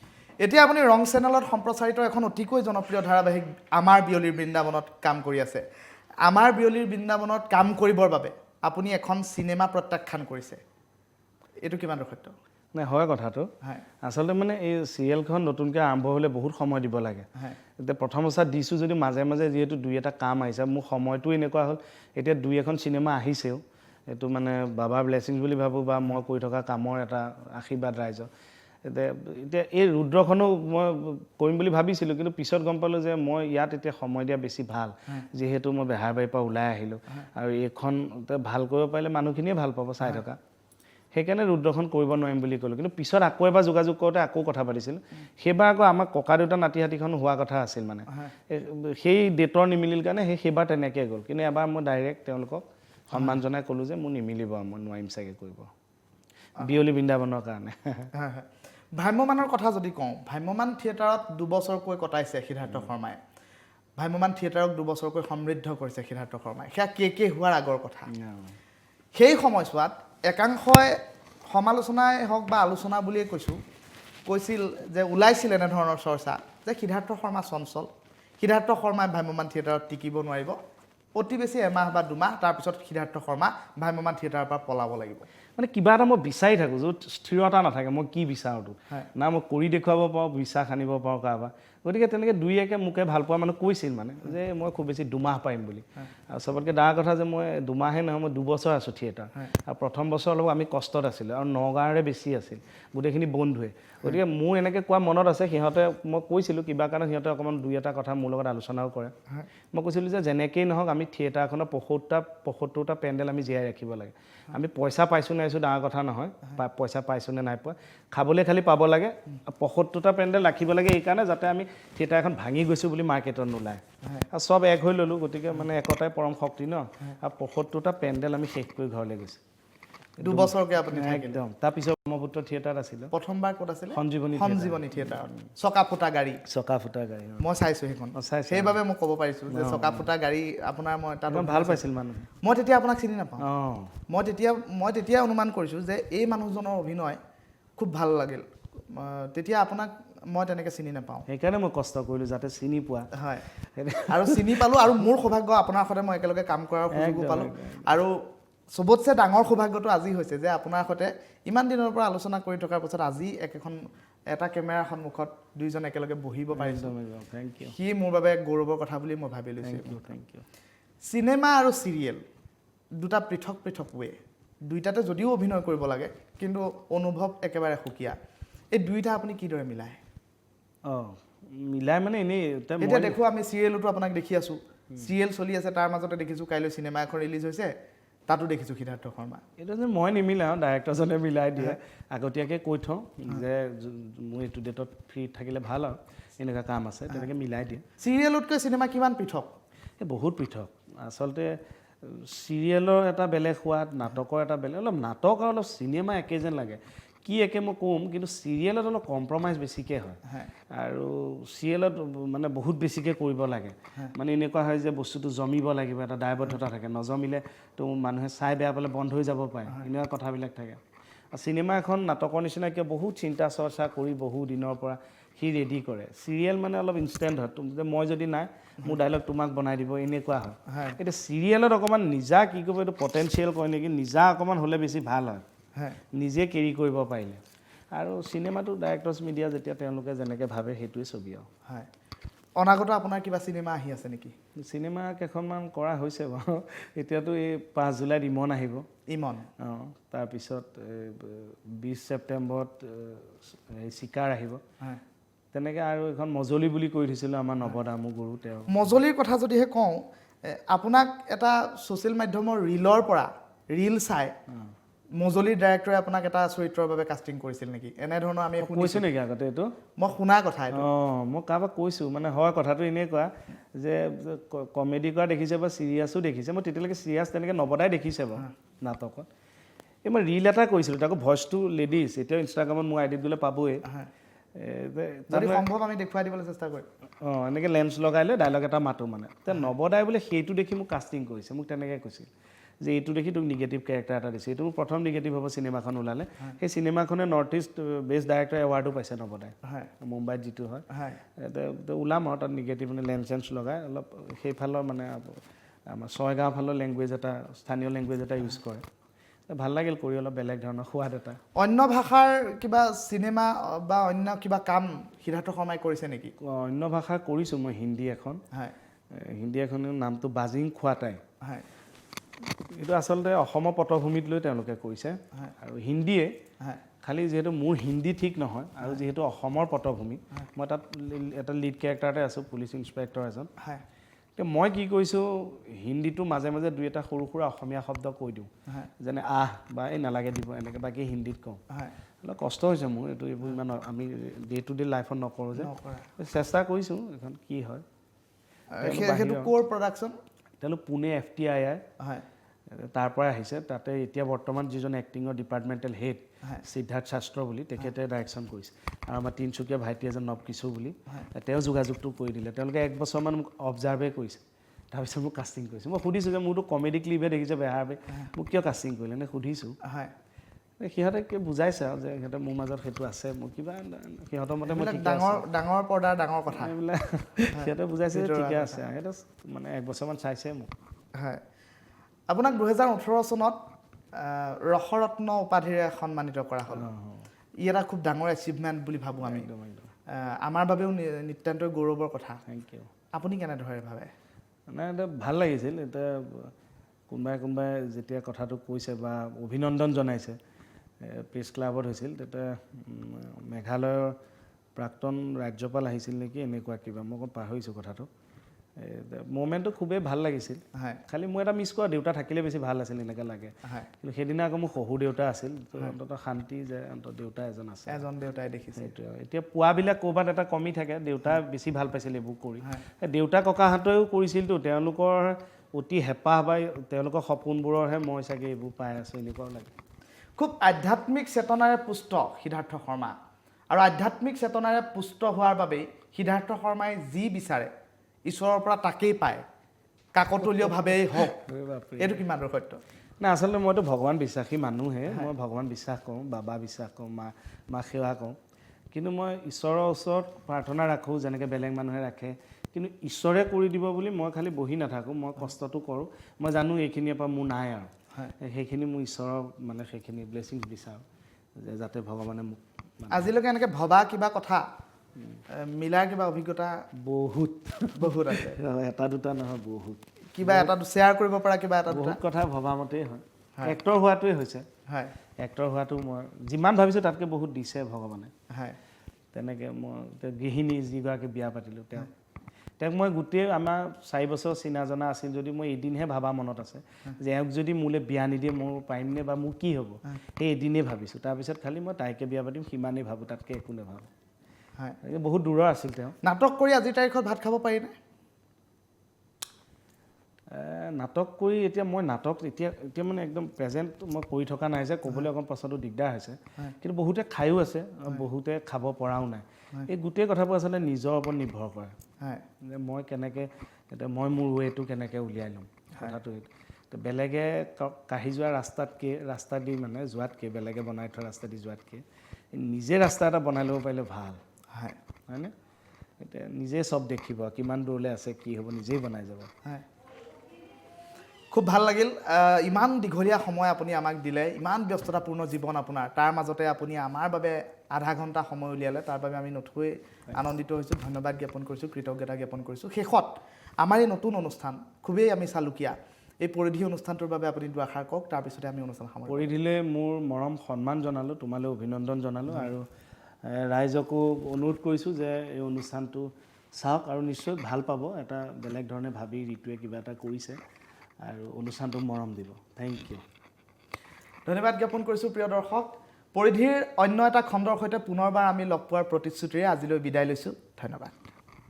এতিয়া আপুনি ৰং চেনেলত সম্প্ৰচাৰিত এখন অতিকৈ জনপ্ৰিয় ধাৰাবাহিক আমাৰ বিয়লিৰ বৃন্দাবনত কাম কৰি আছে আমাৰ বিয়লিৰ বৃন্দাবনত কাম কৰিবৰ বাবে আপুনি এখন চিনেমা প্ৰত্যাখ্যান কৰিছে এইটো কিমান সত্য নাই হয় কথাটো আচলতে মানে এই চিৰিয়েলখন নতুনকৈ আৰম্ভ হ'লে বহুত সময় দিব লাগে এতিয়া প্ৰথম অৱস্থাত দিছোঁ যদি মাজে মাজে যিহেতু দুই এটা কাম আহিছে মোৰ সময়টো এনেকুৱা হ'ল এতিয়া দুই এখন চিনেমা আহিছেও এইটো মানে বাবাৰ ব্লেছিংছ বুলি ভাবোঁ বা মই কৰি থকা কামৰ এটা আশীৰ্বাদ ৰাইজৰ এতিয়া এই ৰুদ্ৰখনো মই কৰিম বুলি ভাবিছিলোঁ কিন্তু পিছত গম পালোঁ যে মই ইয়াত এতিয়া সময় দিয়া বেছি ভাল যিহেতু মই বেহাৰবাৰীৰ পৰা ওলাই আহিলোঁ আৰু এইখন ভাল কৰিব পাৰিলে মানুহখিনিয়ে ভাল পাব চাই থকা সেইকাৰণে ৰুদ্ৰখন কৰিব নোৱাৰিম বুলি ক'লোঁ কিন্তু পিছত আকৌ এবাৰ যোগাযোগ কৰোঁতে আকৌ কথা পাতিছিলোঁ সেইবাৰ আকৌ আমাৰ ককা দেউতা নাতি হাতীখন হোৱা কথা আছিল মানে সেই ডেটৰ নিমিলিল কাৰণে সেইবাৰ তেনেকৈ গ'ল কিন্তু এবাৰ মই ডাইৰেক্ট তেওঁলোকক সন্মান জনাই ক'লোঁ যে মোৰ নিমিলিব মই নোৱাৰিম চাগে কৰিব বিয়লি বৃন্দাবনৰ কাৰণে ভ্ৰাম্যমানৰ কথা যদি কওঁ ভ্ৰাম্যমান থিয়েটাৰত 2 বছৰকৈ কটাইছে সিদ্ধাৰ্থ শৰ্মাই ভ্ৰাম্যমান থিয়েটাৰক 2 বছৰকৈ সমৃদ্ধ কৰিছে সিদ্ধাৰ্থ শৰ্মাই সেয়া কে হোৱাৰ আগৰ কথা সেই সময়ছোৱাত একাংশই সমালোচনাই হওক বা আলোচনা বুলিয়ে কৈছিল যে ওলাইছিল এনেধৰণৰ চৰ্চা যে সিদ্ধাৰ্থ শৰ্মা চঞ্চল সিদ্ধাৰ্থ শৰ্মাই ভ্ৰাম্যমান থিয়েটাৰত টিকিব নোৱাৰিব অতি বেছি এমাহ বা 2 মাহ তাৰপিছত সিদ্ধাৰ্থ শৰ্মা ভ্ৰাম্যমান থিয়েটাৰৰ পৰা পলাব লাগিব মানে কিবা এটা মই বিচাৰি থাকোঁ য'ত স্থিৰতা নাথাকে মই কি বিচাৰোঁতো না মই কৰি দেখুৱাব পাৰোঁ বিশ্বাস আনিব পাৰোঁ কাৰোবাৰ গতিকে তেনেকৈ দুই একে মোকে ভাল পোৱা মানুহ কৈছিল মানে যে মই খুব বেছি 2 মাহ পাৰিম বুলি আৰু চবতকৈ ডাঙৰ কথা যে মই 2 মাহে নহয় মই 2 বছৰ আছোঁ থিয়েটাৰ আৰু প্ৰথম বছৰ অলপ আমি কষ্টত আছিলোঁ আৰু নগাঁৱৰে বেছি আছিল গোটেইখিনি বন্ধুৱে গতিকে মোৰ এনেকৈ কোৱা মনত আছে সিহঁতে মই কৈছিলোঁ কিবা কাৰণে সিহঁতে অকণমান 2 এটা কথা মোৰ লগত আলোচনাও কৰে মই কৈছিলোঁ যে যেনেকেই নহওক আমি থিয়েটাৰখনৰ 75টা পেণ্ডেল আমি জীয়াই ৰাখিব লাগে আমি পইচা পাইছোঁ নাইছোঁ ডাঙৰ কথা নহয় পইচা পাইছোঁ নে নাই পোৱা খাবলৈ খালি পাব লাগে 75টা পেণ্ডেল ৰাখিব লাগে এইকাৰণে যাতে আমি থিয়েটাৰ এখন ভাঙি গৈছোঁ বুলি মাৰ্কেটত নোলায় আৰু চব এক হৈ ল'লোঁ গতিকে মানে একতাই পৰম শক্তি ন আৰু 75টা পেণ্ডেল আমি শেষ কৰি ঘৰলৈ গৈছোঁ 2 বছৰকৈ আপুনি একদম তাৰপিছত ব্ৰহ্মপুত্ৰ থিয়েটাৰত আছিলোঁ প্ৰথমবাৰ ক'ত আছিলে সঞ্জীৱনী থিয়েটাৰত চকা ফুটা গাড়ী মই চাইছোঁ সেইখন সেইবাবে মই ক'ব পাৰিছোঁ যে চকা ফুটা গাড়ী আপোনাৰ মই তাত ভাল পাইছিল মানুহ মই তেতিয়া আপোনাক চিনি নাপাওঁ মই তেতিয়া অনুমান কৰিছোঁ যে এই মানুহজনৰ অভিনয় খুব ভাল লাগিল তেতিয়া আপোনাক মই তেনেকৈ চিনি নাপাওঁ সেইকাৰণে মই কষ্ট কৰিলোঁ যাতে চিনি পোৱা হয় আৰু চিনি পালোঁ আৰু মোৰ সৌভাগ্য আপোনাৰ সৈতে মই একেলগে কাম কৰাৰ সুযোগো পালোঁ আৰু চবতছে ডাঙৰ সৌভাগ্যটো আজি হৈছে যে আপোনাৰ সৈতে ইমান দিনৰ পৰা আলোচনা কৰি থকাৰ পাছত আজি এটা কেমেৰাৰ সন্মুখত দুইজন একেলগে বহিব পাৰিছোঁ সি মোৰ বাবে গৌৰৱৰ কথা বুলি মই ভাবি লৈছোঁ চিনেমা আৰু চিৰিয়েল দুটা পৃথক ৱে দুইটাতে যদিও অভিনয় কৰিব লাগে কিন্তু অনুভৱ একেবাৰে সুকীয়া এই দুইটা আপুনি কিদৰে মিলায় মিলাই মানে এনেই এতিয়া দেখোঁ আমি চিৰিয়েলতো আপোনাক দেখি আছোঁ চিৰিয়েল চলি আছে তাৰ মাজতে দেখিছোঁ কাইলৈ চিনেমা এখন ৰিলিজ হৈছে তাতো দেখিছোঁ সিদ্ধাৰ্থ শৰ্মা এইটো যে মই নিমিলাওঁ ডাইৰেক্টৰজনে মিলাই দিয়ে আগতীয়াকৈ কৈ থওঁ যে মোৰ এইটো ডেটত ফ্ৰী থাকিলে ভাল আৰু এনেকুৱা কাম আছে তেনেকৈ মিলাই দিয়ে চিৰিয়েলতকৈ চিনেমা কিমান পৃথক বহুত পৃথক আচলতে চিৰিয়েলৰ এটা বেলেগ সোৱাদ নাটকৰ এটা বেলেগ অলপ নাটক আৰু অলপ চিনেমা একে যেন লাগে কি একে মই ক'ম কিন্তু চিৰিয়েলত অলপ কম্প্ৰমাইজ বেছিকৈ হয় আৰু চিৰিয়েলত মানে বহুত বেছিকৈ কৰিব লাগে মানে এনেকুৱা হয় যে বস্তুটো জমিব লাগিব এটা দায়বদ্ধতা থাকে নজমিলে তো মানুহে চাই বেয়া পালে বন্ধ হৈ যাব পাৰে এনেকুৱা কথাবিলাক থাকে আৰু চিনেমা এখন নাটকৰ নিচিনা কিয় বহুত চিন্তা চৰ্চা কৰি বহু দিনৰ পৰা সি ৰেডি কৰে চিৰিয়েল মানে অলপ ইনষ্টেণ্ট হয় যে মই যদি নাই মোৰ ডাইলগ তোমাক বনাই দিব এনেকুৱা হয় এতিয়া চিৰিয়েলত অকণমান নিজা কি কৰিব এইটো পটেঞ্চিয়েল কয় নেকি নিজা অকণমান হ'লে বেছি ভাল হয় নিজে কেৰি কৰিব পাৰিলে আৰু চিনেমাটো ডাইৰেক্টৰ্ছ মিডিয়া যেতিয়া তেওঁলোকে যেনেকৈ ভাবে সেইটোৱে ছবি আৰু হয় অনাগত আপোনাৰ কিবা চিনেমা আহি আছে নেকি চিনেমা কেইখনমান কৰা হৈছে বাৰু এতিয়াতো এই 5 জুলাইত ইমন আহিব ইমন অঁ তাৰপিছত 20 ছেপ্টেম্বৰত চিকাৰ আহিব তেনেকৈ আৰু এখন মজলি বুলি কৈ থৈছিলোঁ আমাৰ নৱদামু গুৰু তেওঁ মজলিৰ কথা যদিহে কওঁ আপোনাক এটা ছ'চিয়েল মাধ্যমৰ ৰীলৰ পৰা ৰীল চাই মজলিৰ ডাইৰেক্টৰে আপোনাক এটা চৰিত্ৰৰ বাবে কাষ্টিং কৰিছিল নেকি এনেধৰণৰ আমি কৈছোঁ নেকি আগতে এইটো মই শুনা কথা এইটো অঁ মই কাৰোবাক কৈছোঁ মানে হয় কথাটো এনেকুৱা যে কমেডি কৰা দেখিছে বা চিৰিয়াছো দেখিছে মই তেতিয়ালৈকে চিৰিয়াছ তেনেকৈ নৱদাই দেখিছে বাৰু নাটকত এই মই ৰীল এটা কৰিছিলোঁ তাকো ভইচটো লেডিজ এতিয়াও ইনষ্টাগ্ৰামত মোৰ আইডিত গ'লে পাবই যদি সম্ভৱ আমি দেখুৱাই দিবলৈ চেষ্টা কৰিম অঁ এনেকৈ লেন্স লগাই লৈ ডাইলগ এটা মাতোঁ মানে তে নৱদাই বোলে সেইটো দেখি মোক কাষ্টিং কৰিছে মোক তেনেকৈ কৈছিল যে এইটো দেখি তোক নিগেটিভ কেৰেক্টাৰ এটা দিছে এইটো মোৰ প্ৰথম নিগেটিভ হ'ব চিনেমাখন ওলালে সেই চিনেমাখনে নৰ্থ ইষ্ট বেষ্ট ডাইৰেক্টৰ এৱাৰ্ডো পাইছে নৱদাই মুম্বাইত যিটো হয় ওলাম আৰু তাত নিগেটিভ মানে লেন্স চেন্স লগাই অলপ সেইফালৰ মানে আমাৰ ছয়গাঁও ফালৰ লেংগুৱেজ এটা স্থানীয় লেংগুৱেজ এটা ইউজ কৰে ভাল লাগিল কৰি অলপ বেলেগ ধৰণৰ সোৱাদ এটা অন্য ভাষাৰ কিবা চিনেমা বা অন্য কিবা কাম সিদ্ধাৰ্থ শৰ্মাই কৰিছে নেকি অন্য ভাষা কৰিছোঁ মই হিন্দী এখন হিন্দী এখনৰ নামটো বাজিং খোৱাটাই এইটো আচলতে অসমৰ পটভূমিত লৈ তেওঁলোকে কৰিছে আৰু হিন্দীয়ে খালি যিহেতু মোৰ হিন্দী ঠিক নহয় আৰু যিহেতু অসমৰ পটভূমি মই তাত এটা লিড কেৰেক্টাৰতে আছোঁ পুলিচ ইনস্পেক্টৰ এজন তো মই কি কৰিছোঁ হিন্দীটো মাজে মাজে দুই এটা সৰু সুৰা অসমীয়া শব্দ কৈ দিওঁ যেনে আহ বা এই নালাগে দিব এনেকৈ বাকী হিন্দীত কওঁ অলপ কষ্ট হৈছে মোৰ এইটো এইবোৰ ইমান আমি ডে টু ডে লাইফত নকৰোঁ যে চেষ্টা কৰিছোঁ এখন কি হয় তেওঁলোক পুনে FTII তাৰ পৰা আহিছে তাতে এতিয়া বৰ্তমান যিজন এক্টিঙৰ ডিপাৰ্টমেণ্টেল হেড সিদ্ধাৰ্থ শাস্ত্ৰ বুলি তেখেতে ডাইৰেকশ্যন কৰিছে আৰু আমাৰ তিনিচুকীয়া ভাইটি এজন নৱকিশোৰ বুলি তেওঁ যোগাযোগটো কৰি দিলে তেওঁলোকে 1 বছৰমান মোক অবজাৰ্ভে কৰিছে তাৰপিছত মোক কাষ্টিং কৰিছে মই সুধিছোঁ যে মোৰতো কমেডি ক্লিপহে দেখিছে বেহাৰবে মোক কিয় কাষ্টিং কৰিলে এনে সুধিছোঁ সিহঁতে বুজাইছে আৰু যে সিহঁতে মোৰ মাজত সেইটো আছে মোৰ কিবা সিহঁতৰ মতে মই ডাঙৰ পৰ্দাৰ ডাঙৰ কথা এইবিলাক সিহঁতে বুজাইছে যে ঠিকে আছে সিহঁতে মানে 1 বছৰমান চাইছে মোক হয় আপোনাক 2018 চনত ৰসৰত্ন উপাধিৰে সন্মানিত কৰা হ'ল ই এটা খুব ডাঙৰ এচিভমেণ্ট বুলি ভাবোঁ আমি আমাৰ বাবেও নিতান্তই গৌৰৱৰ কথা থেংক ইউ আপুনি কেনেদৰে ভাবে নাই এটা ভাল লাগিছিল এতিয়া কোনোবাই যেতিয়া কথাটো কৈছে বা অভিনন্দন জনাইছে প্ৰেছ ক্লাবত হৈছিল তেতিয়া মেঘালয়ৰ প্ৰাক্তন ৰাজ্যপাল আহিছিল নেকি এনেকুৱা কিবা মই অকণ পাহৰিছোঁ কথাটো মোমেণ্টটো খুবেই ভাল লাগিছিল খালি মই এটা মিছ কৰা দেউতা থাকিলে বেছি ভাল আছিল এনেকৈ লাগে কিন্তু সেইদিনা আকৌ মোৰ শহুৰ দেউতা আছিল অন্ততঃ শান্তি যে অন্ততঃ দেউতা এজন আছে এজন দেউতাই দেখিছে সেইটোৱে এতিয়া পোৱাবিলাক ক'ৰবাত এটা কমি থাকে দেউতা বেছি ভাল পাইছিল এইবোৰ কৰি দেউতা ককাহঁতেও কৰিছিলতো তেওঁলোকৰ অতি হেঁপাহ বা তেওঁলোকৰ সপোনবোৰৰহে মই চাগে এইবোৰ পাই আছোঁ এনেকুৱাও লাগে খুব আধ্যাত্মিক চেতনাৰে পুষ্ট সিদ্ধাৰ্থ শৰ্মা আৰু আধ্যাত্মিক চেতনাৰে পুষ্ট হোৱাৰ বাবেই সিদ্ধাৰ্থ শৰ্মাই যি বিচাৰে ঈশ্বৰৰ পৰা তাকেই পায় কাকতলীয়ভাৱেই হওক এইটো কিমান সত্য নাই আচলতে মইতো ভগৱান বিশ্বাসী মানুহে মই ভগৱান বিশ্বাস কৰোঁ বাবা বিশ্বাস কৰোঁ মা সেৱা কৰোঁ কিন্তু মই ঈশ্বৰৰ ওচৰত প্ৰাৰ্থনা ৰাখোঁ যেনেকৈ বেলেগ মানুহে ৰাখে কিন্তু ঈশ্বৰে কৰি দিব বুলি মই খালি বহি নাথাকোঁ মই কষ্টটো কৰোঁ মই জানো এইখিনিৰ পৰা মোৰ নাই আৰু সেইখিনি মোৰ ঈশ্বৰৰ মানে সেইখিনি ব্লেছিংছ বিচাৰোঁ যে যাতে ভগৱানে মোক আজিলৈকে এনেকৈ ভবা কিবা কথা মিলাৰ কিবা অভিজ্ঞতা বহুত আছে এটা দুটা নহয় বহুত কিবা এটা শ্বেয়াৰ কৰিব পৰা কিবা এটা বহুত কথা ভবা মতেই হয় এক্টৰ হোৱাটোৱে হৈছে এক্টৰ হোৱাটো মই যিমান ভাবিছোঁ তাতকৈ বহুত দিছে ভগৱানে তেনেকৈ মই গৃহিণী যিগৰাকী বিয়া পাতিলোঁ তেওঁক মই গোটেই আমাৰ 4 বছৰ চিনা জনা আছিল যদি মই এদিনহে ভাবা মনত আছে যে এওঁক যদি মোলৈ বিয়া নিদিয়ে মোৰ পাৰিমনে বা মোৰ কি হ'ব সেই এদিনেই ভাবিছোঁ তাৰপিছত খালি মই তাইকে বিয়া পাতিম সিমানেই ভাবোঁ তাতকৈ একো নাভাবোঁ বহুত দূৰৰ আছিল তেওঁ নাটক কৰি আজিৰ তাৰিখত ভাত খাব পাৰিনে নাটক কৰি এতিয়া মই নাটক এতিয়া মানে একদম প্ৰেজেণ্ট মই কৰি থকা নাই যে ক'বলৈ অকণ পাছতো দিগদাৰ হৈছে কিন্তু বহুতে খায়ো আছে আৰু বহুতে খাব পৰাও নাই এই গোটেই কথাবোৰ আচলতে নিজৰ ওপৰত নিৰ্ভৰ কৰে যে মই কেনেকৈ এতিয়া মই মোৰ ৱেটো কেনেকৈ উলিয়াই ল'ম কথাটো তো বেলেগে কাঢ়ি যোৱা ৰাস্তা দি মানে যোৱাতকৈ বেলেগে বনাই থোৱা ৰাস্তা দি যোৱাতকৈ নিজে ৰাস্তা এটা বনাই ল'ব পাৰিলে ভাল হয়নে এতিয়া নিজে চব দেখিব কিমান দূৰলৈ আছে কি হ'ব নিজেই বনাই যাব খুব ভাল লাগিল ইমান দীঘলীয়া সময় আপুনি আমাক দিলে ইমান ব্যস্ততাপূৰ্ণ জীৱন আপোনাৰ তাৰ মাজতে আপুনি আমাৰ বাবে আধা ঘণ্টা সময় উলিয়ালে তাৰ বাবে আমি নথৈ আনন্দিত হৈছোঁ ধন্যবাদ জ্ঞাপন কৰিছোঁ কৃতজ্ঞতা জ্ঞাপন কৰিছোঁ শেষত আমাৰ এই নতুন অনুষ্ঠান খুবেই আমি চালুকীয়া এই পৰিধি অনুষ্ঠানটোৰ বাবে আপুনি দুআষাৰ কওক তাৰপিছতে আমি অনুষ্ঠান সামৰিম পৰিধিলে মোৰ মৰম সন্মান জনালোঁ তোমালৈ অভিনন্দন জনালোঁ আৰু ৰাইজকো অনুৰোধ কৰিছোঁ যে এই অনুষ্ঠানটো চাওক আৰু নিশ্চয় ভাল পাব এটা বেলেগ ধৰণে ভাবি ঋতুৱে কিবা এটা কৰিছে আৰু অনুষ্ঠানটো মৰম দিব থেংক ইউ ধন্যবাদ জ্ঞাপন কৰিছোঁ প্ৰিয় দৰ্শক পৰিধিৰ অন্য এটা খণ্ডৰ সৈতে পুনৰবাৰ আমি লগ পোৱাৰ প্ৰতিশ্ৰুতিৰে আজিলৈ বিদায় লৈছোঁ ধন্যবাদ